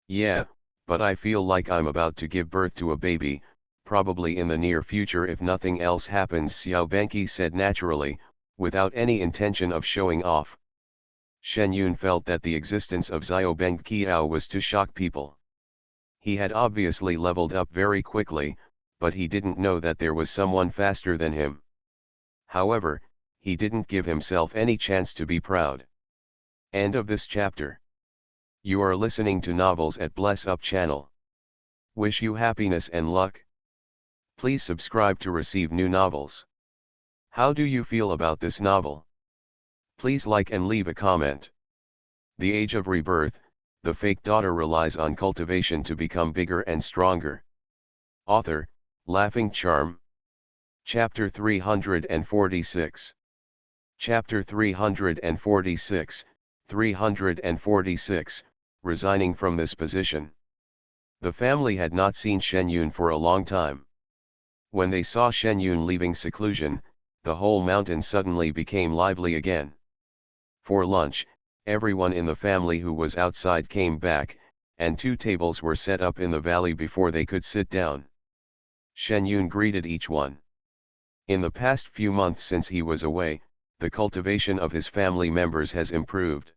Yeah, but I feel like I'm about to give birth to a baby, probably in the near future if nothing else happens, Xiao Banqi said naturally, without any intention of showing off. Shen Yun felt that the existence of Xiao Banqiao was to shock people. He had obviously leveled up very quickly, but he didn't know that there was someone faster than him. However, he didn't give himself any chance to be proud. End of this chapter. You are listening to Novels at Bless Up channel. Wish you happiness and luck. Please subscribe to receive new novels. How do you feel about this novel? Please like and leave a comment. The Age of Rebirth, the fake daughter relies on cultivation to become bigger and stronger. Author, Laughing Charm. Chapter 346. Chapter 346, 346, Resigning from this position. The family had not seen Shen Yun for a long time. When they saw Shen Yun leaving seclusion, the whole mountain suddenly became lively again. For lunch, everyone in the family who was outside came back, and 2 tables were set up in the valley before they could sit down. Shen Yun greeted each one. In the past few months since he was away, the cultivation of his family members has improved.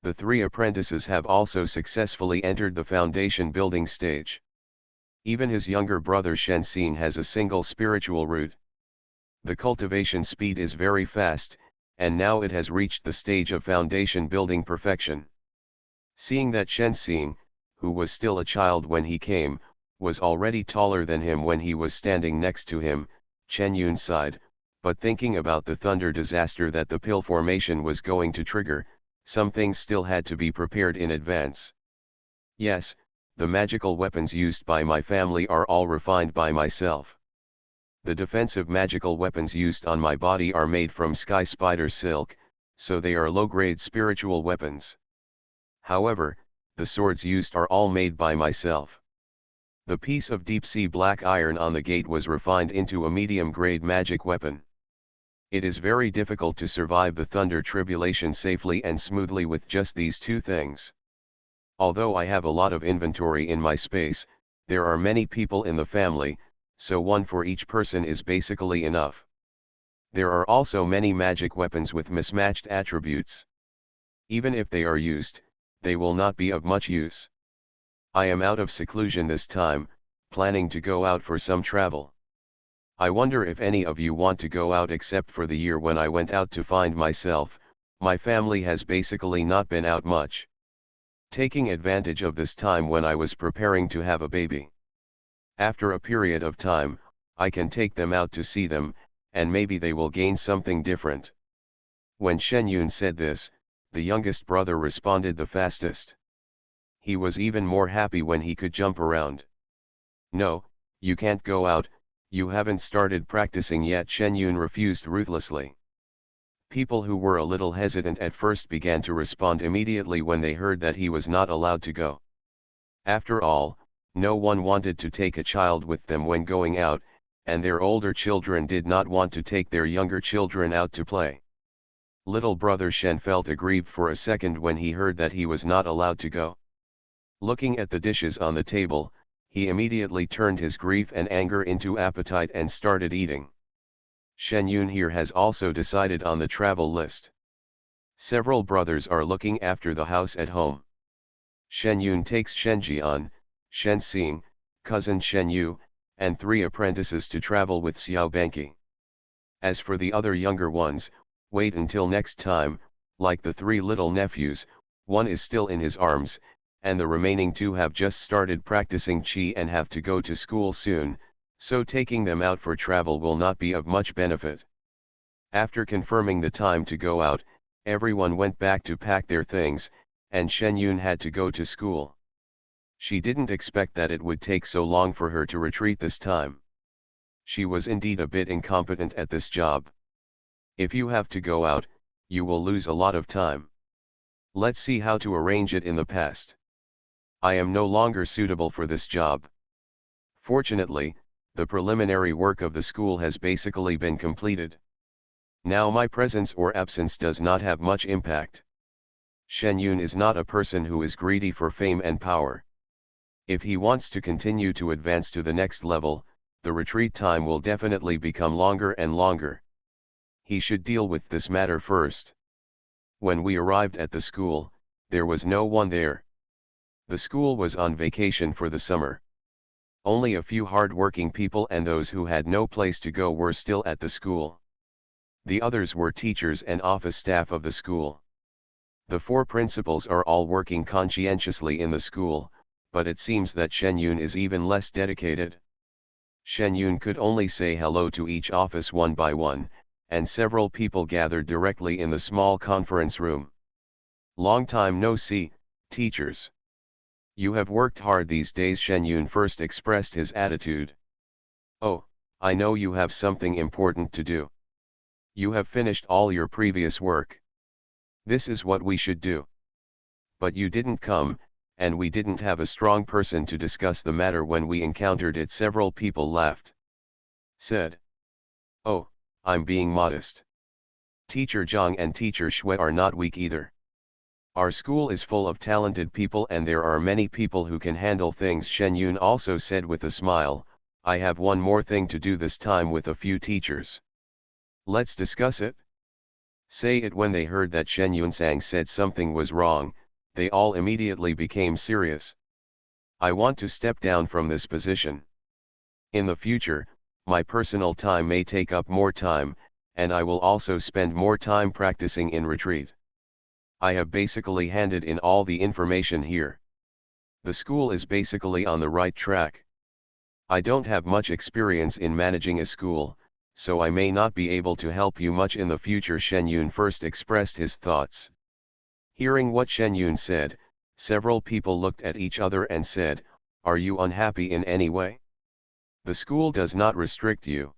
The 3 apprentices have also successfully entered the foundation building stage. Even his younger brother Shenxing has a single spiritual root. The cultivation speed is very fast, and now it has reached the stage of foundation building perfection. Seeing that Shen Xing, who was still a child when he came, was already taller than him when he was standing next to him, Chen Yun sighed, but thinking about the thunder disaster that the pill formation was going to trigger, some things still had to be prepared in advance. Yes, the magical weapons used by my family are all refined by myself. The defensive magical weapons used on my body are made from sky spider silk, so they are low-grade spiritual weapons. However, the swords used are all made by myself. The piece of deep-sea black iron on the gate was refined into a medium-grade magic weapon. It is very difficult to survive the thunder tribulation safely and smoothly with just these two things. Although I have a lot of inventory in my space, there are many people in the family, so one for each person is basically enough. There are also many magic weapons with mismatched attributes. Even if they are used, they will not be of much use. I am out of seclusion this time, planning to go out for some travel. I wonder if any of you want to go out except for the year when I went out to find myself. My family has basically not been out much. Taking advantage of this time when I was preparing to have a baby. After a period of time, I can take them out to see them, and maybe they will gain something different. When Shen Yun said this, the youngest brother responded the fastest. He was even more happy when he could jump around. No, you can't go out, you haven't started practicing yet. Shen Yun refused ruthlessly. People who were a little hesitant at first began to respond immediately when they heard that he was not allowed to go. After all, no one wanted to take a child with them when going out, and their older children did not want to take their younger children out to play. Little brother Shen felt aggrieved for a second when he heard that he was not allowed to go. Looking at the dishes on the table, he immediately turned his grief and anger into appetite and started eating. Shen Yun here has also decided on the travel list. Several brothers are looking after the house at home. Shen Yun takes Shen Jian, Shen Xing, cousin Shen Yu, and 3 apprentices to travel with Xiao Banqi. As for the other younger ones, wait until next time. Like the 3 little nephews, one is still in his arms, and the remaining 2 have just started practicing qi and have to go to school soon, so taking them out for travel will not be of much benefit. After confirming the time to go out, everyone went back to pack their things, and Shen Yun had to go to school. She didn't expect that it would take so long for her to retreat this time. She was indeed a bit incompetent at this job. If you have to go out, you will lose a lot of time. Let's see how to arrange it in the past. I am no longer suitable for this job. Fortunately, the preliminary work of the school has basically been completed. Now my presence or absence does not have much impact. Shen Yun is not a person who is greedy for fame and power. If he wants to continue to advance to the next level, the retreat time will definitely become longer and longer. He should deal with this matter first. When we arrived at the school, there was no one there. The school was on vacation for the summer. Only a few hard-working people and those who had no place to go were still at the school. The others were teachers and office staff of the school. The 4 principals are all working conscientiously in the school, but it seems that Shen Yun is even less dedicated. Shen Yun could only say hello to each office one by one, and several people gathered directly in the small conference room. Long time no see, teachers. You have worked hard these days. Shen Yun first expressed his attitude. Oh, I know you have something important to do. You have finished all your previous work. This is what we should do. But you didn't come, and we didn't have a strong person to discuss the matter when we encountered it. Several people laughed. Said. Oh, I'm being modest. Teacher Zhang and Teacher Shui are not weak either. Our school is full of talented people and there are many people who can handle things. Shen Yun also said with a smile, I have one more thing to do this time with a few teachers. Let's discuss it. Say it. When they heard that Shen Yunsang said something was wrong, they all immediately became serious. I want to step down from this position. In the future, my personal time may take up more time, and I will also spend more time practicing in retreat. I have basically handed in all the information here. The school is basically on the right track. I don't have much experience in managing a school, so I may not be able to help you much in the future. Shen Yun first expressed his thoughts. Hearing what Shen Yun said, several people looked at each other and said, "Are you unhappy in any way? The school does not restrict you.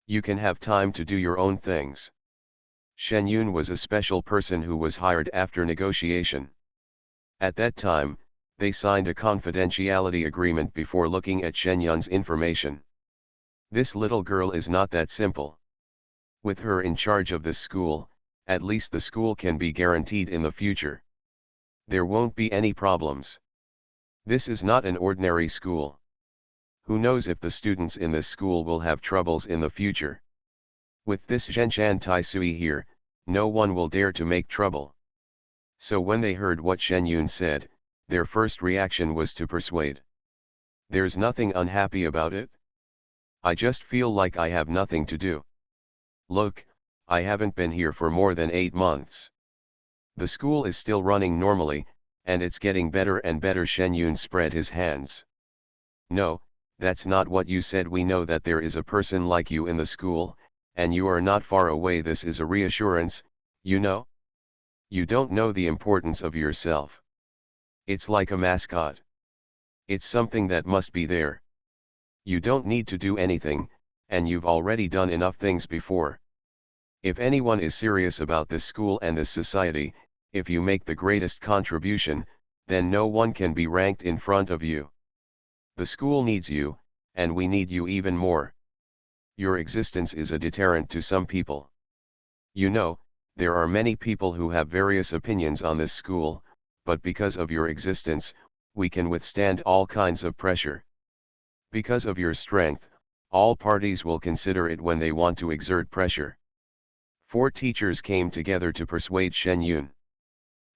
You can have time to do your own things." Shen Yun was a special person who was hired after negotiation. At that time, they signed a confidentiality agreement before looking at Shen Yun's information. This little girl is not that simple. With her in charge of this school, at least the school can be guaranteed in the future. There won't be any problems. This is not an ordinary school. Who knows if the students in this school will have troubles in the future. With this Zhenshan Taisui here, no one will dare to make trouble. So when they heard what Shen Yun said, their first reaction was to persuade. There's nothing unhappy about it. I just feel like I have nothing to do. Look, I haven't been here for more than 8 months. The school is still running normally, and it's getting better and better. Shen Yun spread his hands. No, that's not what you said. We know that there is a person like you in the school, and you are not far away. This is a reassurance, you know? You don't know the importance of yourself. It's like a mascot. It's something that must be there. You don't need to do anything, and you've already done enough things before. If anyone is serious about this school and this society, if you make the greatest contribution, then no one can be ranked in front of you. The school needs you, and we need you even more. Your existence is a deterrent to some people. You know, there are many people who have various opinions on this school, but because of your existence, we can withstand all kinds of pressure. Because of your strength, all parties will consider it when they want to exert pressure. 4 teachers came together to persuade Shen Yun.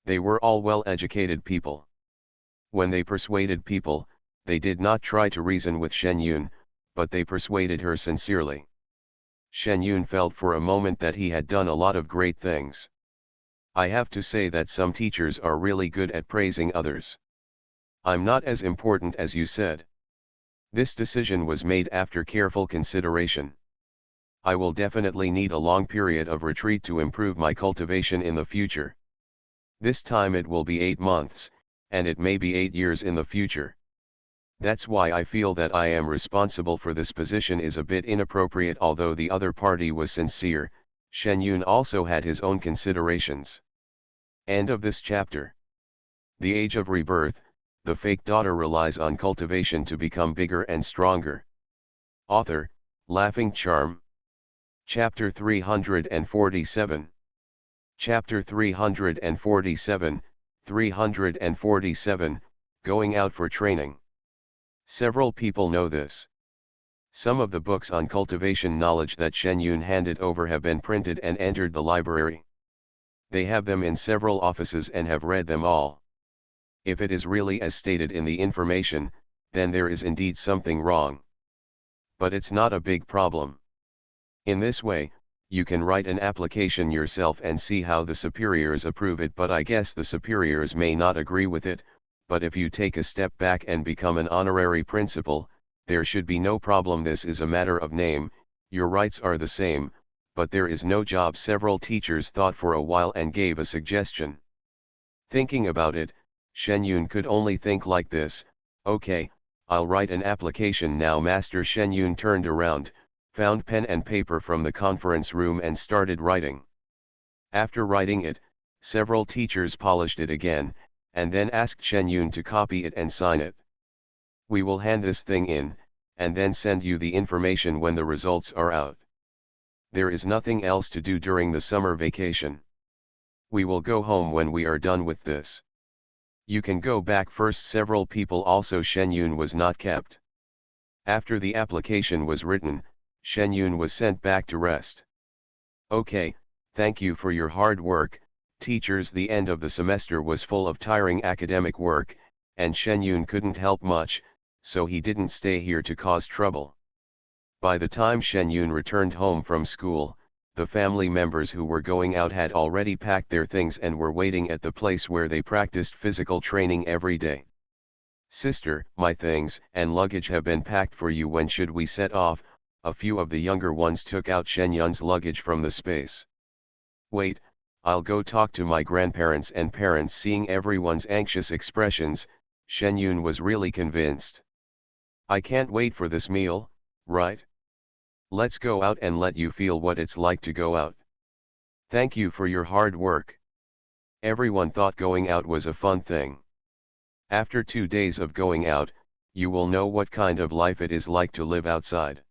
They were all well-educated people. When they persuaded people, they did not try to reason with Shen Yun, but they persuaded her sincerely. Shen Yun felt for a moment that he had done a lot of great things. I have to say that some teachers are really good at praising others. I'm not as important as you said. This decision was made after careful consideration. I will definitely need a long period of retreat to improve my cultivation in the future. This time it will be 8 months, and it may be 8 years in the future. That's why I feel that I am responsible for this position is a bit inappropriate. Although the other party was sincere, Shen Yun also had his own considerations. End of this chapter. The Age of Rebirth, the fake daughter relies on cultivation to become bigger and stronger. Author, Laughing Charm. Chapter 347. Chapter 347, 347, Going Out for Training. Several people know this. Some of the books on cultivation knowledge that Shen Yun handed over have been printed and entered the library. They have them in several offices and have read them all. If it is really as stated in the information, then there is indeed something wrong. But it's not a big problem. In this way, you can write an application yourself and see how the superiors approve it, but I guess the superiors may not agree with it, but if you take a step back and become an honorary principal, there should be no problem. This is a matter of name, your rights are the same, but there is no job. Several teachers thought for a while and gave a suggestion. Thinking about it, Shen Yun could only think like this: okay, I'll write an application now. Master Shen Yun turned around, found pen and paper from the conference room and started writing. After writing it, several teachers polished it again, and then asked Shen Yun to copy it and sign it. We will hand this thing in, and then send you the information when the results are out. There is nothing else to do during the summer vacation. We will go home when we are done with this. You can go back first. Several people also. Shen Yun was not kept. After the application was written, Shen Yun was sent back to rest. Okay, thank you for your hard work, teachers. The end of the semester was full of tiring academic work, and Shen Yun couldn't help much, so he didn't stay here to cause trouble. By the time Shen Yun returned home from school, the family members who were going out had already packed their things and were waiting at the place where they practiced physical training every day. "Sister, my things and luggage have been packed for you. When should we set off?" A few of the younger ones took out Shen Yun's luggage from the space. "Wait, I'll go talk to my grandparents and parents." Seeing everyone's anxious expressions, Shen Yun was really convinced. "I can't wait for this meal, right? Let's go out and let you feel what it's like to go out. Thank you for your hard work." Everyone thought going out was a fun thing. After 2 days of going out, you will know what kind of life it is like to live outside.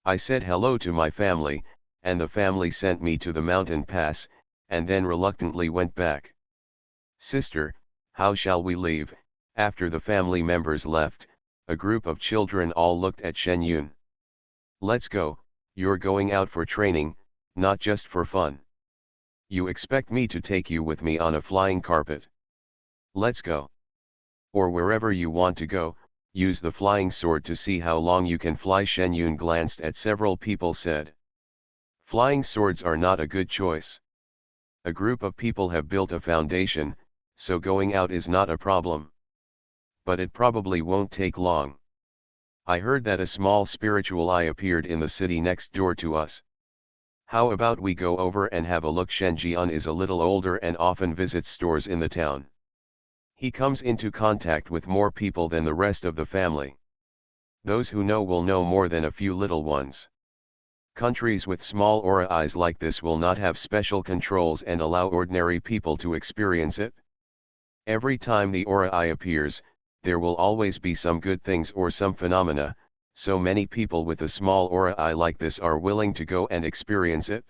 I said hello to my family, and the family sent me to the mountain pass, and then reluctantly went back. "Sister, how shall we leave?" After the family members left, a group of children all looked at Shen Yun. "Let's go, you're going out for training, not just for fun. You expect me to take you with me on a flying carpet? Let's go. Or wherever you want to go, use the flying sword to see how long you can fly." Shen Yun glanced at several people, said, "Flying swords are not a good choice. A group of people have built a foundation, so going out is not a problem. But it probably won't take long. I heard that a small spiritual eye appeared in the city next door to us. How about we go over and have a look?" Shen Jian is a little older and often visits stores in the town. He comes into contact with more people than the rest of the family. Those who know will know more than a few little ones. Countries with small aura eyes like this will not have special controls and allow ordinary people to experience it. Every time the aura eye appears, there will always be some good things or some phenomena, so many people with a small aura eye like this are willing to go and experience it.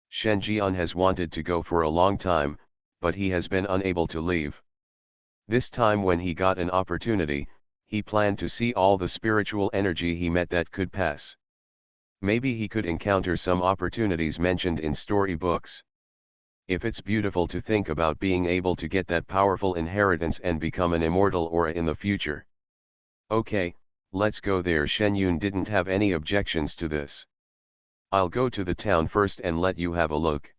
Shen Jian has wanted to go for a long time, but he has been unable to leave. This time when he got an opportunity, he planned to see all the spiritual energy he met that could pass. Maybe he could encounter some opportunities mentioned in storybooks. If it's beautiful to think about being able to get that powerful inheritance and become an immortal aura in the future. Okay, let's go there. Shen Yun didn't have any objections to this. "I'll go to the town first and let you have a look.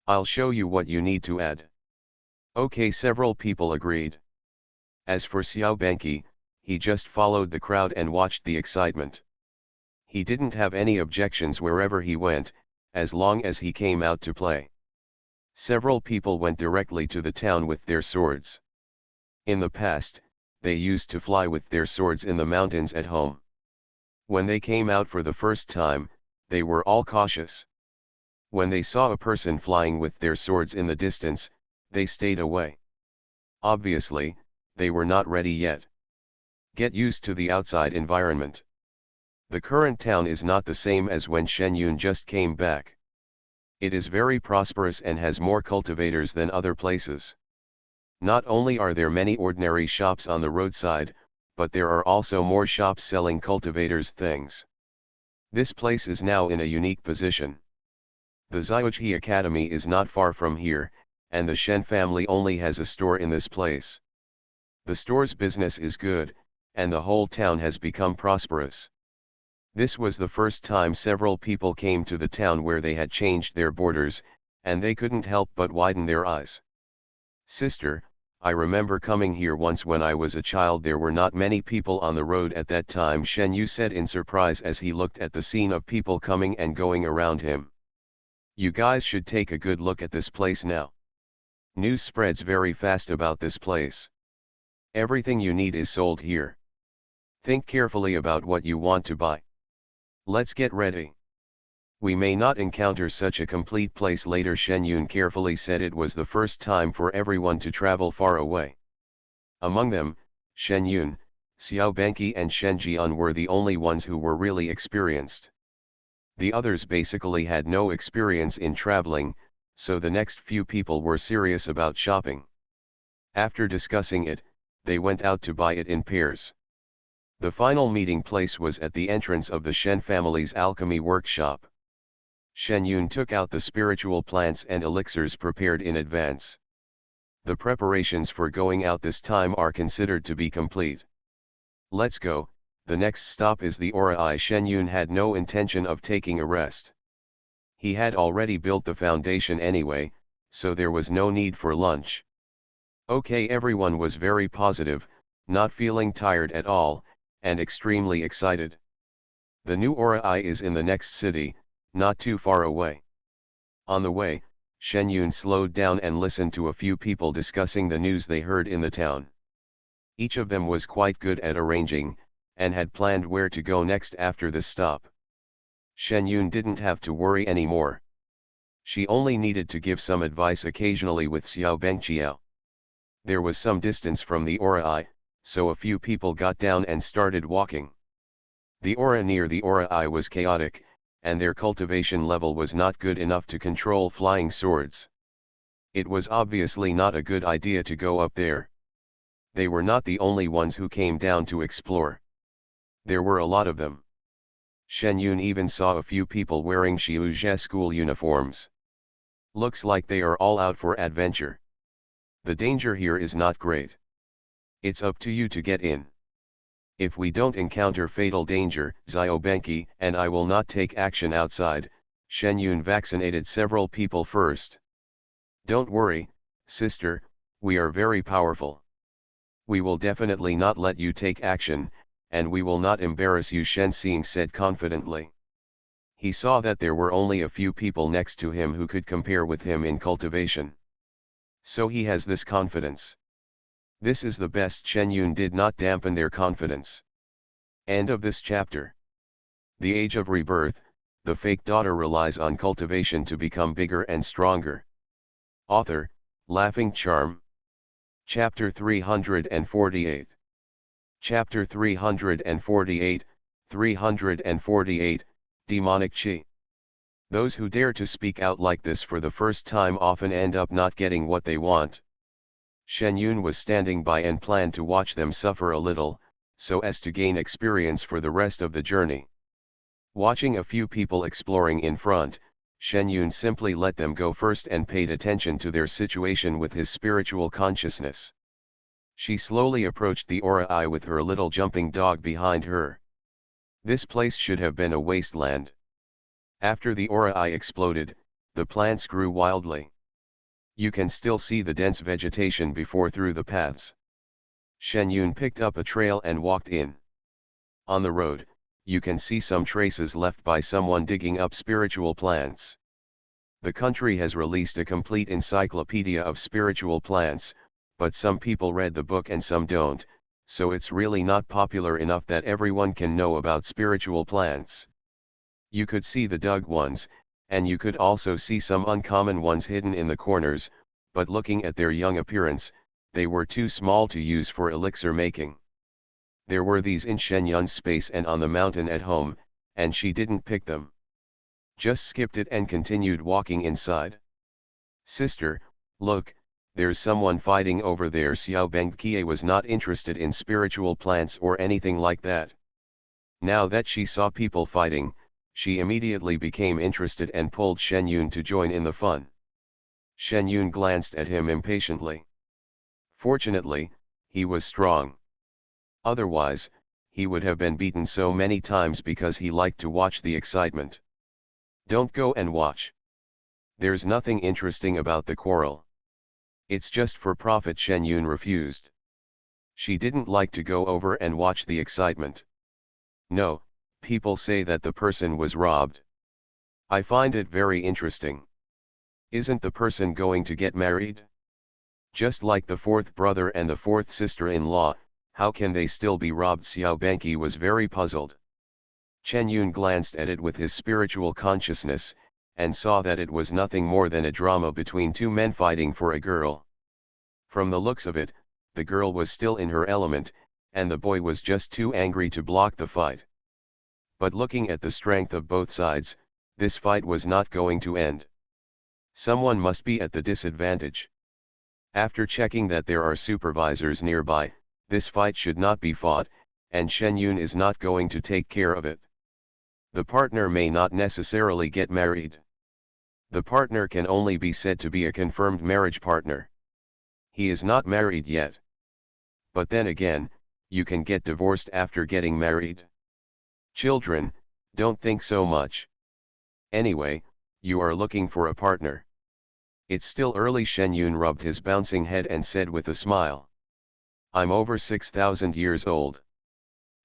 I'll show you what you need to add." Okay, several people agreed. As for Xiao Benqi, he just followed the crowd and watched the excitement. He didn't have any objections wherever he went, as long as he came out to play. Several people went directly to the town with their swords. In the past, they used to fly with their swords in the mountains at home. When they came out for the first time, they were all cautious. When they saw a person flying with their swords in the distance, they stayed away. Obviously, they were not ready yet. Get used to the outside environment. The current town is not the same as when Shen Yun just came back. It is very prosperous and has more cultivators than other places. Not only are there many ordinary shops on the roadside, but there are also more shops selling cultivators' things. This place is now in a unique position. The Xiaoqi Academy is not far from here, and the Shen family only has a store in this place. The store's business is good, and the whole town has become prosperous. This was the first time several people came to the town where they had changed their borders, and they couldn't help but widen their eyes. "Sister, I remember coming here once when I was a child. There were not many people on the road at that time," Shen Yu said in surprise as he looked at the scene of people coming and going around him. "You guys should take a good look at this place now. News spreads very fast about this place. Everything you need is sold here. Think carefully about what you want to buy. Let's get ready. We may not encounter such a complete place later." Shen Yun carefully said it was the first time for everyone to travel far away. Among them, Shen Yun, Xiao Benqi and Shen Jian were the only ones who were really experienced. The others basically had no experience in traveling, so the next few people were serious about shopping. After discussing it, they went out to buy it in pairs. The final meeting place was at the entrance of the Shen family's alchemy workshop. Shen Yun took out the spiritual plants and elixirs prepared in advance. The preparations for going out this time are considered to be complete. "Let's go, the next stop is the Aura Eye." Shen Yun had no intention of taking a rest. He had already built the foundation anyway, so there was no need for lunch. Okay, everyone was very positive, not feeling tired at all, and extremely excited. The new Ora is in the next city, not too far away. On the way, Shen Yun slowed down and listened to a few people discussing the news they heard in the town. Each of them was quite good at arranging, and had planned where to go next after this stop. Shen Yun didn't have to worry anymore. She only needed to give some advice occasionally with Xiao Bengqiao. There was some distance from the Ora, so a few people got down and started walking. The aura near the Ora was chaotic, and their cultivation level was not good enough to control flying swords. It was obviously not a good idea to go up there. They were not the only ones who came down to explore. There were a lot of them. Shen Yun even saw a few people wearing Xiuzhe school uniforms. Looks like they are all out for adventure. The danger here is not great. It's up to you to get in. If we don't encounter fatal danger, Xiaobenki and I will not take action outside. Shen Yun vaccinated several people first. Don't worry, sister, we are very powerful. We will definitely not let you take action, and we will not embarrass you, Shen Xing said confidently. He saw that there were only a few people next to him who could compare with him in cultivation. So he has this confidence. This is the best. Shen Yun did not dampen their confidence. End of this chapter. The Age of Rebirth, the fake daughter relies on cultivation to become bigger and stronger. Author, Laughing Charm. Chapter 348. Chapter 348, 348, Demonic Chi. Those who dare to speak out like this for the first time often end up not getting what they want. Shen Yun was standing by and planned to watch them suffer a little, so as to gain experience for the rest of the journey. Watching a few people exploring in front, Shen Yun simply let them go first and paid attention to their situation with his spiritual consciousness. She slowly approached the Ora with her little jumping dog behind her. This place should have been a wasteland. After the Ora exploded, the plants grew wildly. You can still see the dense vegetation before through the paths. Shen Yun picked up a trail and walked in. On the road, you can see some traces left by someone digging up spiritual plants. The country has released a complete encyclopedia of spiritual plants, but some people read the book and some don't, so it's really not popular enough that everyone can know about spiritual plants. You could see the dug ones, and you could also see some uncommon ones hidden in the corners, but looking at their young appearance, they were too small to use for elixir making. There were these in Shen Yun's space and on the mountain at home, and she didn't pick them. Just skipped it and continued walking inside. Sister, look, there's someone fighting over there. Xiao Bengqiao was not interested in spiritual plants or anything like that. Now that she saw people fighting, she immediately became interested and pulled Shen Yun to join in the fun. Shen Yun glanced at him impatiently. Fortunately, he was strong. Otherwise, he would have been beaten so many times because he liked to watch the excitement. Don't go and watch. There's nothing interesting about the quarrel. It's just for profit. Shen Yun refused. She didn't like to go over and watch the excitement. No, people say that the person was robbed. I find it very interesting. Isn't the person going to get married? Just like the fourth brother and the fourth sister-in-law, how can they still be robbed? Xiao Benqi was very puzzled. Shen Yun glanced at it with his spiritual consciousness, and saw that it was nothing more than a drama between two men fighting for a girl. From the looks of it, the girl was still in her element, and the boy was just too angry to block the fight. But looking at the strength of both sides, this fight was not going to end. Someone must be at the disadvantage. After checking that there are supervisors nearby, this fight should not be fought, and Shen Yun is not going to take care of it. The partner may not necessarily get married. The partner can only be said to be a confirmed marriage partner. He is not married yet. But then again, you can get divorced after getting married. Children, don't think so much. Anyway, You are looking for a partner. It's still early. Shen Yun rubbed his bouncing head and said with a smile. I'm over 6,000 years old.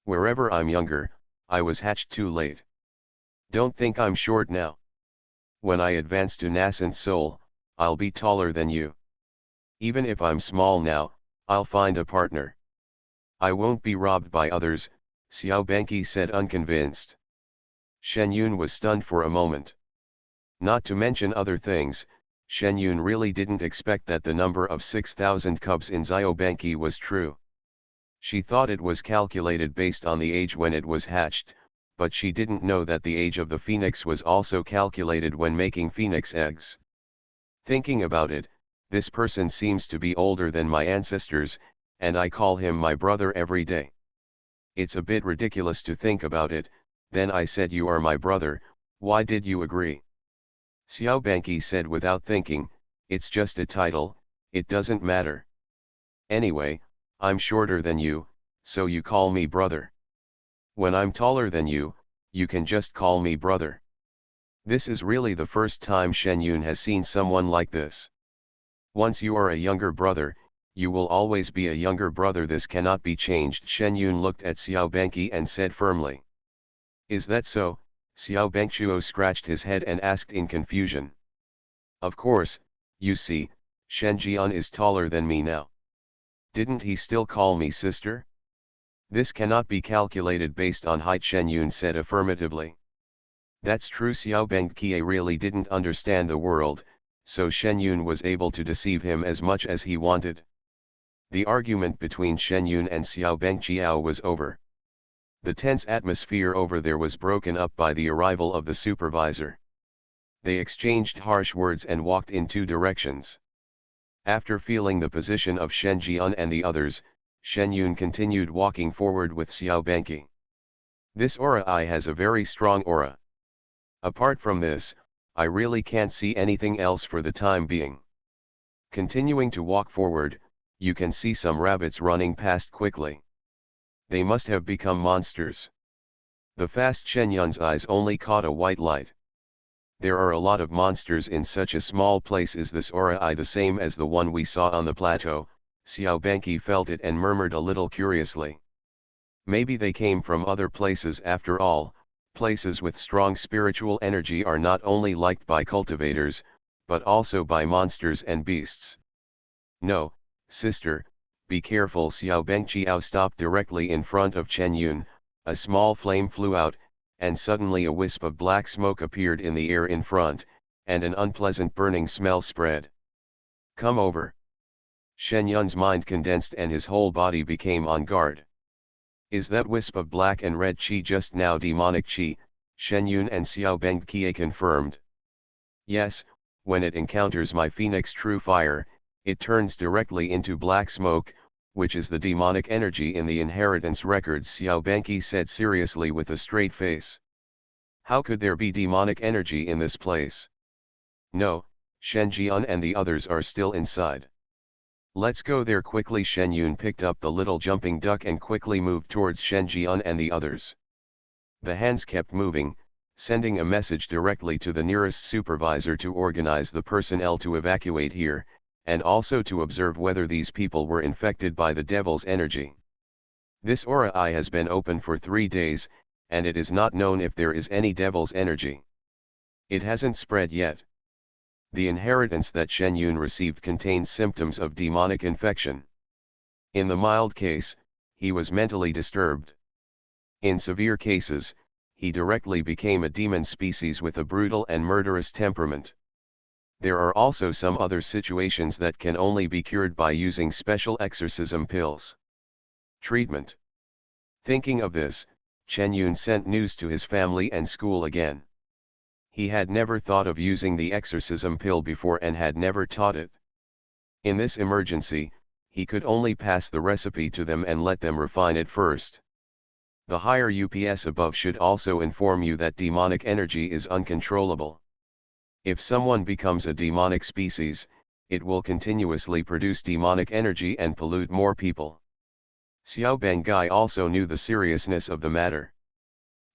Wherever I'm younger, I was hatched too late. Don't think I'm short now. When I advance to nascent soul, I'll be taller than you. Even if I'm small now, I'll find a partner. I won't be robbed by others, Xiao Banqi said unconvinced. Shen Yun was stunned for a moment. Not to mention other things, Shen Yun really didn't expect that the number of 6,000 cubs in Xiao Banqi was true. She thought it was calculated based on the age when it was hatched, but she didn't know that the age of the phoenix was also calculated when making phoenix eggs. Thinking about it, this person seems to be older than my ancestors, and I call him my brother every day. It's a bit ridiculous to think about it. Then I said, you are my brother, why did you agree? Xiao Banqi said without thinking, it's just a title, it doesn't matter. Anyway, I'm shorter than you, so you call me brother. When I'm taller than you can just call me brother. This is really the first time Shen Yun has seen someone like this. Once you are a younger brother, you will always be a younger brother. This cannot be changed. Shen Yun looked at Xiao Banqi and said firmly. Is that so? Xiao Bangchuo scratched his head and asked in confusion. Of course, you see, Shen Jian is taller than me now. Didn't he still call me sister? This cannot be calculated based on height, Shen Yun said affirmatively. That's true. Xiao Bangqi really didn't understand the world, so Shen Yun was able to deceive him as much as he wanted. The argument between Shen Yun and Xiao Bangqiao was over. The tense atmosphere over there was broken up by the arrival of the supervisor. They exchanged harsh words and walked in two directions. After feeling the position of Shen Jian and the others, Shen Yun continued walking forward with Xiao Banqi. This aura I has a very strong aura. Apart from this, I really can't see anything else for the time being. Continuing to walk forward, you can see some rabbits running past quickly. They must have become monsters. The fast Shen Yun's eyes only caught a white light. There are a lot of monsters in such a small place. Is this aura the same as the one we saw on the plateau? Xiao Banqi felt it and murmured a little curiously. Maybe they came from other places after all. Places with strong spiritual energy are not only liked by cultivators, but also by monsters and beasts. No, sister, be careful. Xiao Bangqiao stopped directly in front of Chen Yun. A small flame flew out, and suddenly a wisp of black smoke appeared in the air in front, and an unpleasant burning smell spread. Come over. Shen Yun's mind condensed and his whole body became on guard. Is that wisp of black and red qi just now demonic qi? Shen Yun and Xiao Bangqiao confirmed. Yes, when it encounters my phoenix true fire, it turns directly into black smoke, which is the demonic energy in the inheritance records, Xiao Banqi said seriously with a straight face. How could there be demonic energy in this place? No, Shen Jian and the others are still inside. Let's go there quickly. Shen Yun picked up the little jumping duck and quickly moved towards Shen Jian and the others. The hands kept moving, sending a message directly to the nearest supervisor to organize the personnel to evacuate here, and also to observe whether these people were infected by the devil's energy. This aura has been open for 3 days, and it is not known if there is any devil's energy. It hasn't spread yet. The inheritance that Shen Yun received contains symptoms of demonic infection. In the mild case, he was mentally disturbed. In severe cases, he directly became a demon species with a brutal and murderous temperament. There are also some other situations that can only be cured by using special exorcism pills. Treatment. Thinking of this, Chen Yun sent news to his family and school again. He had never thought of using the exorcism pill before and had never taught it. In this emergency, he could only pass the recipe to them and let them refine it first. The higher UPS above should also inform you that demonic energy is uncontrollable. If someone becomes a demonic species, it will continuously produce demonic energy and pollute more people. Xiao Bangai also knew the seriousness of the matter.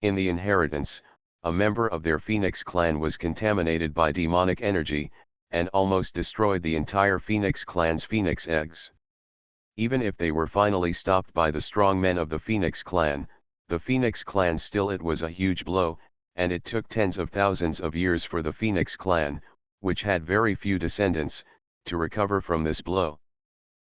In the inheritance, a member of their Phoenix clan was contaminated by demonic energy, and almost destroyed the entire Phoenix clan's Phoenix eggs. Even if they were finally stopped by the strong men of the Phoenix clan still it was a huge blow, and it took tens of thousands of years for the Phoenix clan, which had very few descendants, to recover from this blow.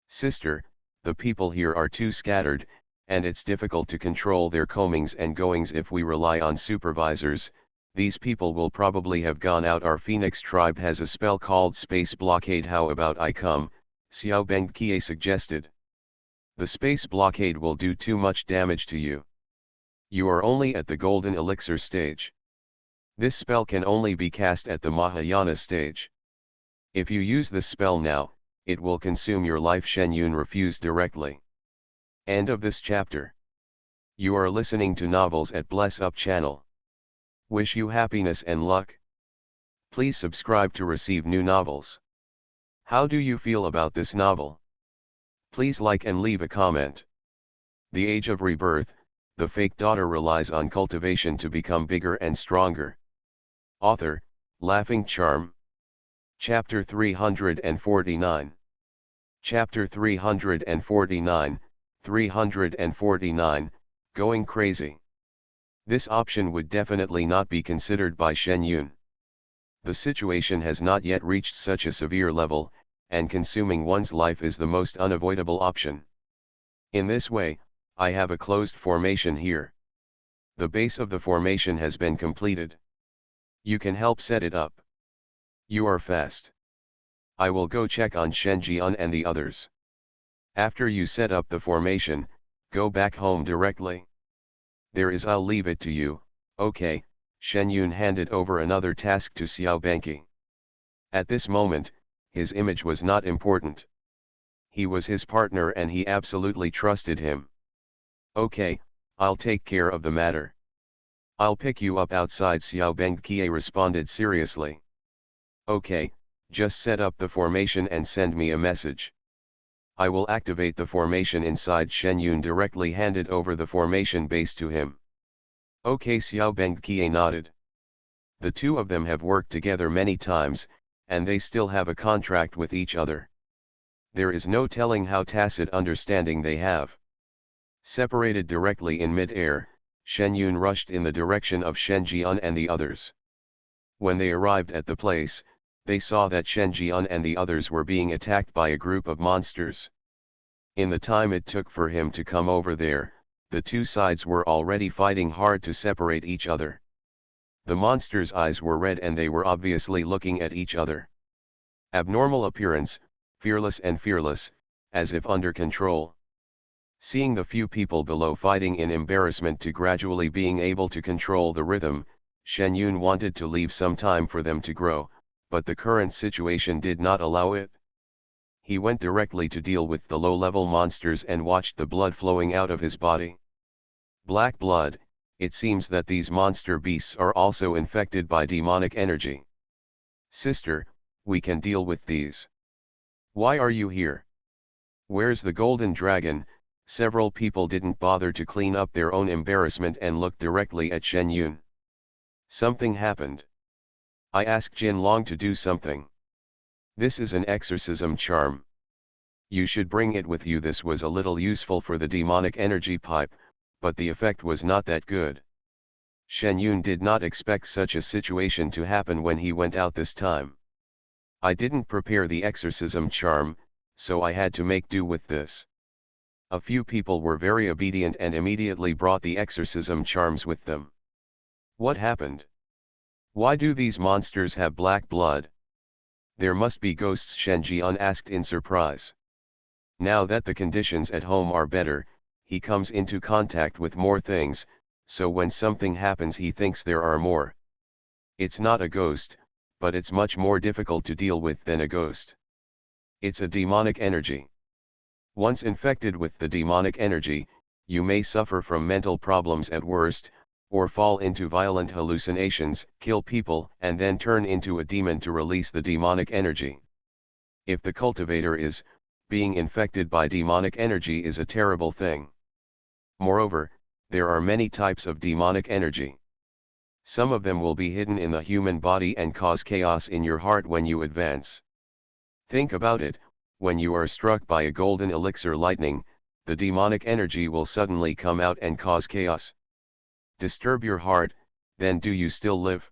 Sister, the people here are too scattered, and it's difficult to control their comings and goings if we rely on supervisors. These people will probably have gone out. Our Phoenix tribe has a spell called Space Blockade. How about I come? Xiao Bengqiye suggested. The space blockade will do too much damage to you. You are only at the golden elixir stage. This spell can only be cast at the Mahayana stage. If you use this spell now, it will consume your life. Shen Yun refused directly. End of this chapter. You are listening to Novels at Bless Up channel. Wish you happiness and luck. Please subscribe to receive new novels. How do you feel about this novel? Please like and leave a comment. The Age of Rebirth, the fake daughter relies on cultivation to become bigger and stronger. Author, Laughing Charm. Chapter 349. Chapter 349, 349, Going Crazy. This option would definitely not be considered by Shen Yun. The situation has not yet reached such a severe level, and consuming one's life is the most unavoidable option. In this way, I have a closed formation here. The base of the formation has been completed. You can help set it up. You are fast. I will go check on Shen Jian and the others. After you set up the formation, go back home directly. I'll leave it to you. Okay. Shen Yun handed over another task to Xiao Benqi. At this moment, his image was not important. He was his partner and he absolutely trusted him. Okay, I'll take care of the matter. I'll pick you up outside. Xiao Benqi responded seriously. Okay, just set up the formation and send me a message. I will activate the formation inside. Shen Yun directly handed over the formation base to him. Okay, Xiao Benqi nodded. The two of them have worked together many times, and they still have a contract with each other. There is no telling how tacit understanding they have. Separated directly in mid-air, Shen Yun rushed in the direction of Shen Jian and the others. When they arrived at the place, they saw that Shen Jian and the others were being attacked by a group of monsters. In the time it took for him to come over there, the two sides were already fighting hard to separate each other. The monsters' eyes were red and they were obviously looking at each other. Abnormal appearance, fearless, as if under control. Seeing the few people below fighting in embarrassment to gradually being able to control the rhythm, Shen Yun wanted to leave some time for them to grow, but the current situation did not allow it. He went directly to deal with the low-level monsters and watched the blood flowing out of his body. Black blood. It seems that these monster beasts are also infected by demonic energy. Sister, we can deal with these. Why are you here? Where's the golden dragon? Several people didn't bother to clean up their own embarrassment and looked directly at Shen Yun. Something happened. I asked Jin Long to do something. This is an exorcism charm. You should bring it with you. This was a little useful for the demonic energy pipe, but the effect was not that good. Shen Yun did not expect such a situation to happen when he went out this time. I didn't prepare the exorcism charm, so I had to make do with this. A few people were very obedient and immediately brought the exorcism charms with them. What happened? Why do these monsters have black blood? There must be ghosts, Shen Jian asked in surprise. Now that the conditions at home are better, he comes into contact with more things, so when something happens he thinks there are more. It's not a ghost, but it's much more difficult to deal with than a ghost. It's a demonic energy. Once infected with the demonic energy, you may suffer from mental problems at worst, or fall into violent hallucinations, kill people, and then turn into a demon to release the demonic energy. If the cultivator is, being infected by demonic energy is a terrible thing. Moreover, there are many types of demonic energy. Some of them will be hidden in the human body and cause chaos in your heart when you advance. Think about it, when you are struck by a golden elixir lightning, the demonic energy will suddenly come out and cause chaos. Disturb your heart, then do you still live?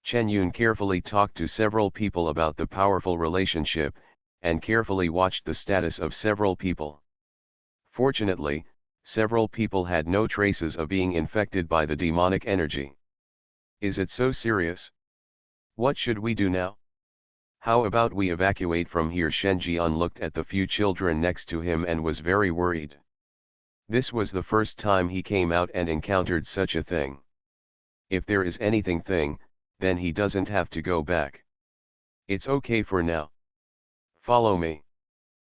Chen Yun carefully talked to several people about the powerful relationship, and carefully watched the status of several people. Fortunately, several people had no traces of being infected by the demonic energy. Is it so serious? What should we do now? How about we evacuate from here? Shen Jian looked at the few children next to him and was very worried. This was the first time he came out and encountered such a thing. If there is anything, then he doesn't have to go back. It's okay for now. Follow me.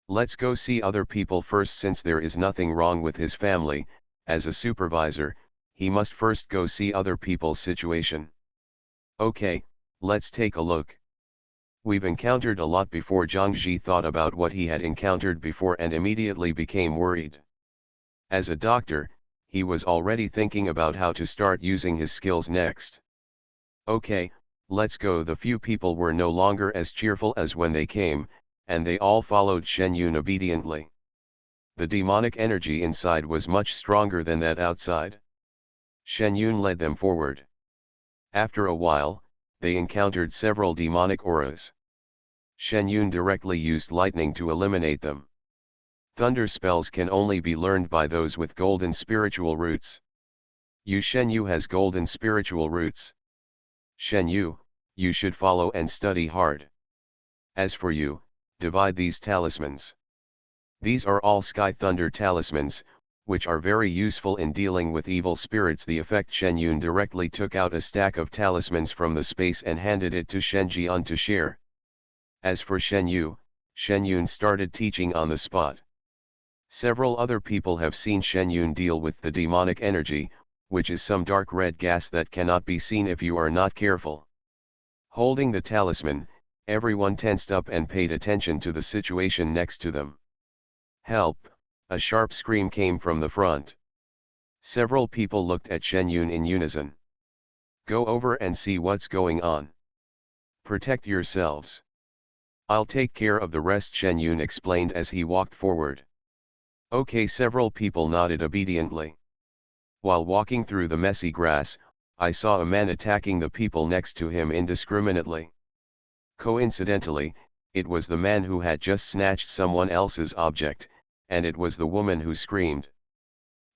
Let's go see other people first. Since there is nothing wrong with his family, as a supervisor, he must first go see other people's situation. Okay, let's take a look. We've encountered a lot before. Zhang Ji thought about what he had encountered before and immediately became worried. As a doctor, he was already thinking about how to start using his skills next. Okay, let's go. The few people were no longer as cheerful as when they came, and they all followed Shen Yun obediently. The demonic energy inside was much stronger than that outside. Shen Yun led them forward. After a while, they encountered several demonic auras. Shen Yun directly used lightning to eliminate them. Thunder spells can only be learned by those with golden spiritual roots. Shen Yu has golden spiritual roots. Shen Yu, you should follow and study hard. As for you, divide these talismans. These are all Sky Thunder talismans, which are very useful in dealing with evil spirits. The effect. Shen Yun directly took out a stack of talismans from the space and handed it to Shen Jian to share. As for Shen Yu, Shen Yun started teaching on the spot. Several other people have seen Shen Yun deal with the demonic energy, which is some dark red gas that cannot be seen if you are not careful. Holding the talisman, everyone tensed up and paid attention to the situation next to them. Help! A sharp scream came from the front. Several people looked at Shen Yun in unison. Go over and see what's going on. Protect yourselves. I'll take care of the rest, Shen Yun explained as he walked forward. Okay, several people nodded obediently. While walking through the messy grass, I saw a man attacking the people next to him indiscriminately. Coincidentally, it was the man who had just snatched someone else's object, and it was the woman who screamed.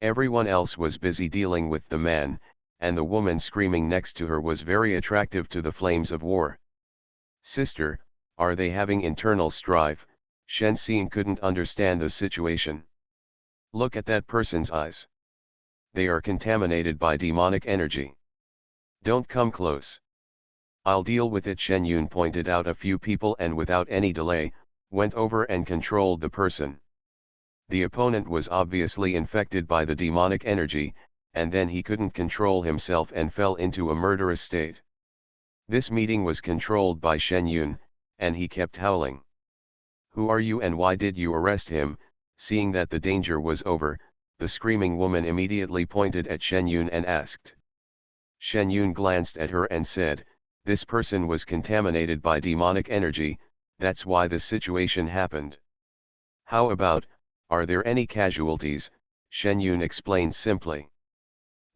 Everyone else was busy dealing with the man, and the woman screaming next to her was very attractive to the flames of war. Sister, are they having internal strife? Shen Xin couldn't understand the situation. Look at that person's eyes. They are contaminated by demonic energy. Don't come close. I'll deal with it. Shen Yun pointed out a few people and without any delay, went over and controlled the person. The opponent was obviously infected by the demonic energy, and then he couldn't control himself and fell into a murderous state. This meeting was controlled by Shen Yun, and he kept howling. Who are you and why did you arrest him? Seeing that the danger was over, the screaming woman immediately pointed at Shen Yun and asked. Shen Yun glanced at her and said, this person was contaminated by demonic energy, that's why this situation happened. How about, are there any casualties? Shen Yun explained simply.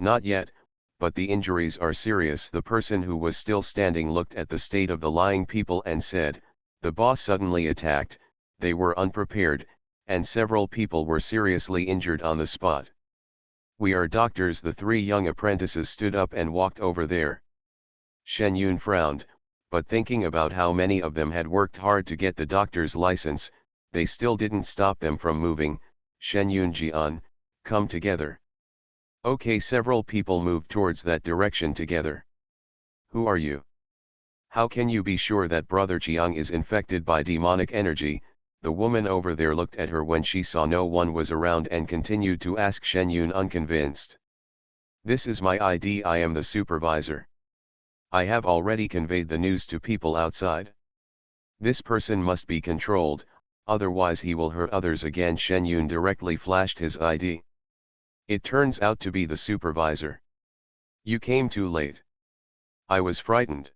Not yet, but the injuries are serious. The person who was still standing looked at the state of the lying people and said, the boss suddenly attacked, they were unprepared, and several people were seriously injured on the spot. We are doctors. The three young apprentices stood up and walked over there. Shen Yun frowned, but thinking about how many of them had worked hard to get the doctor's license, they still didn't stop them from moving. Shen Yun Jian, come together. Okay, several people moved towards that direction together. Who are you? How can you be sure that Brother Jiang is infected by demonic energy? The woman over there looked at her when she saw no one was around and continued to ask Shen Yun unconvinced. This is my ID. I am the supervisor. I have already conveyed the news to people outside. This person must be controlled, otherwise he will hurt others again. Shen Yun directly flashed his ID. It turns out to be the supervisor. You came too late. I was frightened.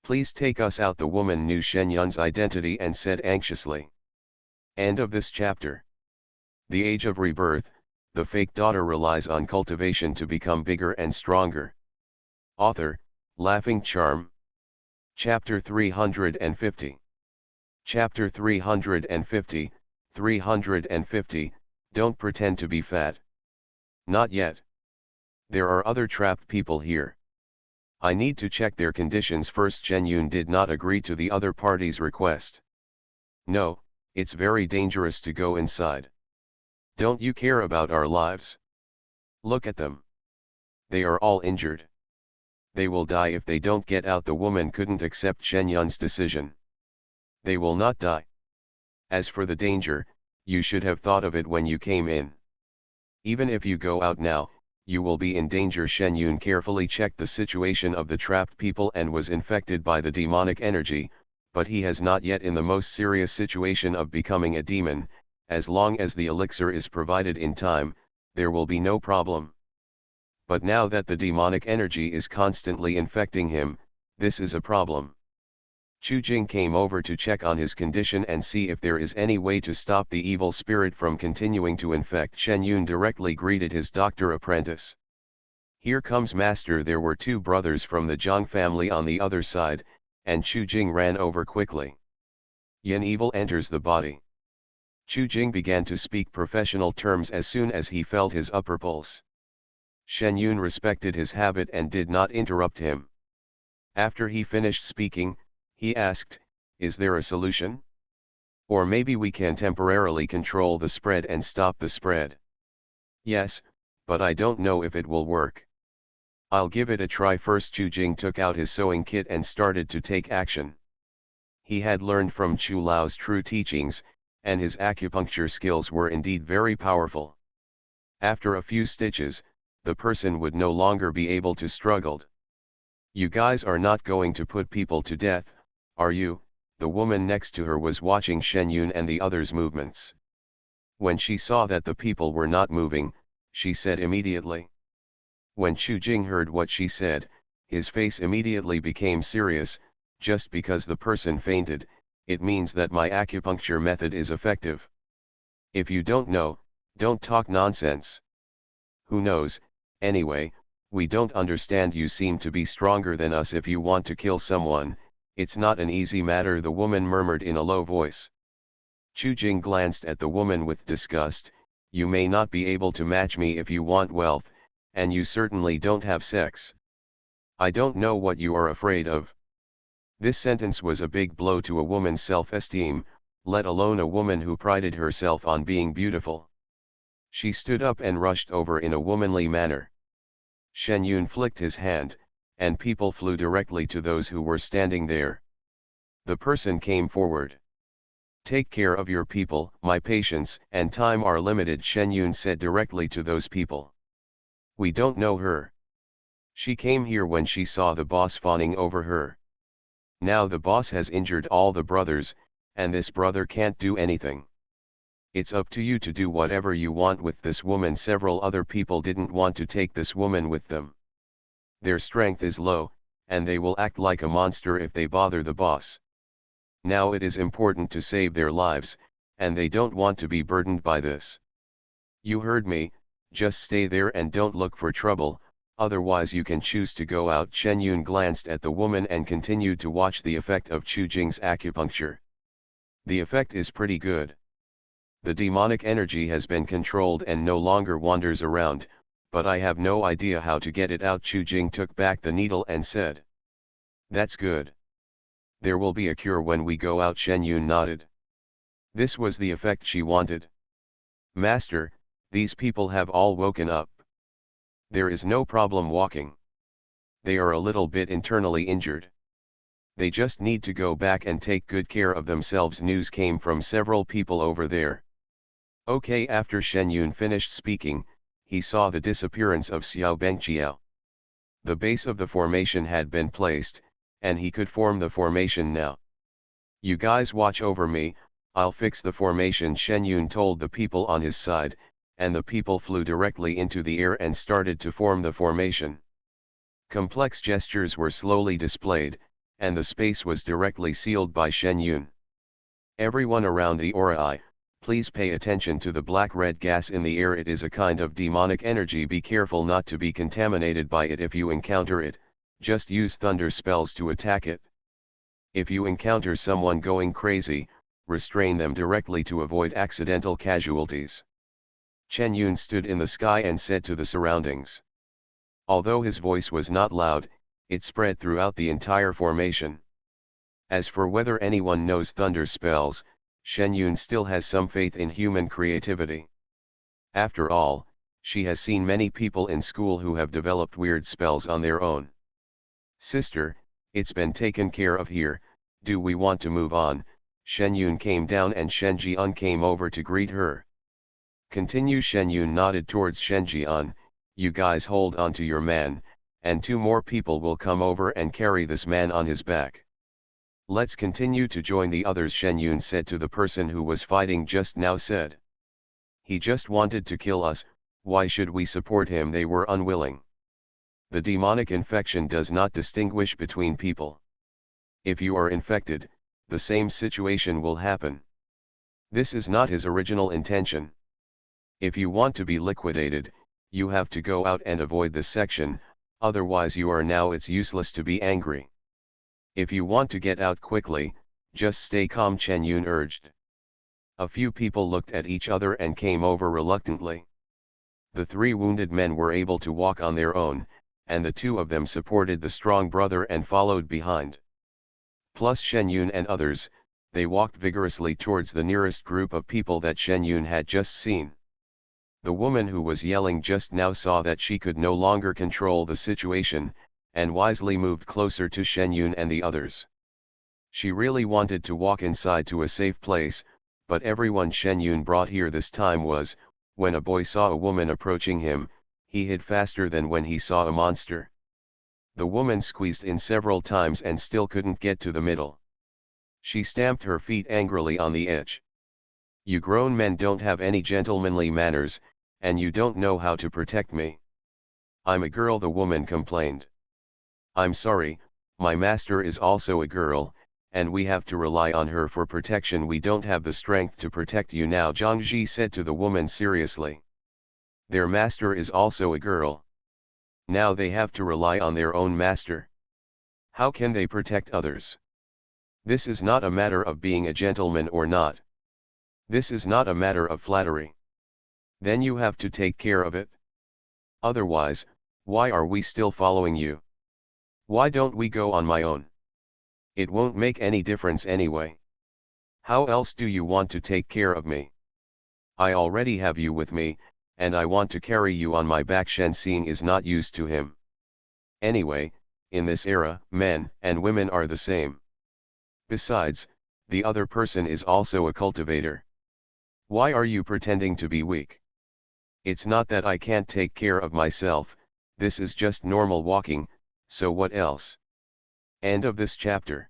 Please take us out. The woman knew Shen Yun's identity and said anxiously. End of this chapter. The Age of Rebirth, the fake daughter relies on cultivation to become bigger and stronger. Author, Laughing Charm. Chapter 350. Chapter 350, 350, Don't pretend to be fat. Not yet. There are other trapped people here. I need to check their conditions first. Shen Yun did not agree to the other party's request. No, it's very dangerous to go inside. Don't you care about our lives? Look at them. They are all injured. They will die if they don't get out. The woman couldn't accept Shen Yun's decision. They will not die. As for the danger, you should have thought of it when you came in. Even if you go out now, you will be in danger. Shen Yun carefully checked the situation of the trapped people and was infected by the demonic energy, but he has not yet in the most serious situation of becoming a demon. As long as the elixir is provided in time, there will be no problem. But now that the demonic energy is constantly infecting him, this is a problem. Chu Jing came over to check on his condition and see if there is any way to stop the evil spirit from continuing to infect. Shen Yun directly greeted his doctor apprentice. Here comes master. There were two brothers from the Zhang family on the other side, and Chu Jing ran over quickly. Yin evil enters the body. Chu Jing began to speak professional terms as soon as he felt his upper pulse. Shen Yun respected his habit and did not interrupt him. After he finished speaking, he asked, "Is there a solution? Or maybe we can temporarily control the spread and stop the spread." "Yes, but I don't know if it will work. I'll give it a try first." Chu Jing took out his sewing kit and started to take action. He had learned from Chu Lao's true teachings, and his acupuncture skills were indeed very powerful. After a few stitches, the person would no longer be able to struggle. "You guys are not going to put people to death, are you?" The woman next to her was watching Shen Yun and the others' movements. When she saw that the people were not moving, she said immediately. When Chu Jing heard what she said, his face immediately became serious. "Just because the person fainted, it means that my acupuncture method is effective. If you don't know, don't talk nonsense. Who knows, anyway, we don't understand. You seem to be stronger than us. If you want to kill someone, it's not an easy matter," the woman murmured in a low voice. Chu Jing glanced at the woman with disgust. "You may not be able to match me if you want wealth, and you certainly don't have sex. I don't know what you are afraid of." This sentence was a big blow to a woman's self-esteem, let alone a woman who prided herself on being beautiful. She stood up and rushed over in a womanly manner. Shen Yun flicked his hand, and people flew directly to those who were standing there. The person came forward. "Take care of your people. My patience and time are limited," Shen Yun said directly to those people. "We don't know her. She came here when she saw the boss fawning over her. Now the boss has injured all the brothers, and this brother can't do anything. It's up to you to do whatever you want with this woman." Several other people didn't want to take this woman with them. Their strength is low, and they will act like a monster if they bother the boss. Now it is important to save their lives, and they don't want to be burdened by this. "You heard me, just stay there and don't look for trouble, otherwise you can choose to go out." Shen Yun glanced at the woman and continued to watch the effect of Chu Jing's acupuncture. The effect is pretty good. The demonic energy has been controlled and no longer wanders around, but I have no idea how to get it out. Chu Jing took back the needle and said, "That's good. There will be a cure when we go out." Shen Yun nodded. This was the effect she wanted. "Master, these people have all woken up. There is no problem walking. They are a little bit internally injured. They just need to go back and take good care of themselves." News came from several people over there. Okay, after Shen Yun finished speaking, he saw the disappearance of Xiao Bengqiao. The base of the formation had been placed, and he could form the formation now. "You guys watch over me, I'll fix the formation," Shen Yun told the people on his side, and the people flew directly into the air and started to form the formation. Complex gestures were slowly displayed, and the space was directly sealed by Shen Yun. Everyone around the aura, please pay attention to the black-red gas in the air. It is a kind of demonic energy. Be careful not to be contaminated by it. If you encounter it, just use thunder spells to attack it. If you encounter someone going crazy, restrain them directly to avoid accidental casualties. Chen Yun stood in the sky and said to the surroundings. Although his voice was not loud, it spread throughout the entire formation. As for whether anyone knows thunder spells, Shen Yun still has some faith in human creativity. After all, she has seen many people in school who have developed weird spells on their own. Sister, it's been taken care of here, do we want to move on? Shen Yun came down and Shen Jian came over to greet her. Continue. Shen Yun nodded towards Shen Jian. You guys hold on to your man, and 2 more people will come over and carry this man on his back. Let's continue to join the others. Shen Yun said to the person who was fighting just now. Said. He just wanted to kill us, why should we support him? They were unwilling. The demonic infection does not distinguish between people. If you are infected, the same situation will happen. This is not his original intention. If you want to be liquidated, you have to go out and avoid this section, otherwise you are now. It's useless to be angry. If you want to get out quickly, just stay calm, Chen Yun urged. A few people looked at each other and came over reluctantly. The 3 wounded men were able to walk on their own, and the 2 of them supported the strong brother and followed behind. Plus Shen Yun and others, they walked vigorously towards the nearest group of people that Shen Yun had just seen. The woman who was yelling just now saw that she could no longer control the situation, and wisely moved closer to Shen Yun and the others. She really wanted to walk inside to a safe place, but everyone Shen Yun brought here this time was, when a boy saw a woman approaching him, he hid faster than when he saw a monster. The woman squeezed in several times and still couldn't get to the middle. She stamped her feet angrily on the edge. You grown men don't have any gentlemanly manners, and you don't know how to protect me. I'm a girl, the woman complained. I'm sorry, my master is also a girl, and we have to rely on her for protection. We don't have the strength to protect you now, Zhang Ji said to the woman seriously. Their master is also a girl. Now they have to rely on their own master. How can they protect others? This is not a matter of being a gentleman or not. This is not a matter of flattery. Then you have to take care of it. Otherwise, why are we still following you? Why don't we go on my own? It won't make any difference anyway. How else do you want to take care of me? I already have you with me, and I want to carry you on my back. Shen Xing is not used to him. Anyway, in this era, men and women are the same. Besides, the other person is also a cultivator. Why are you pretending to be weak? It's not that I can't take care of myself, this is just normal walking, so what else? End of this chapter.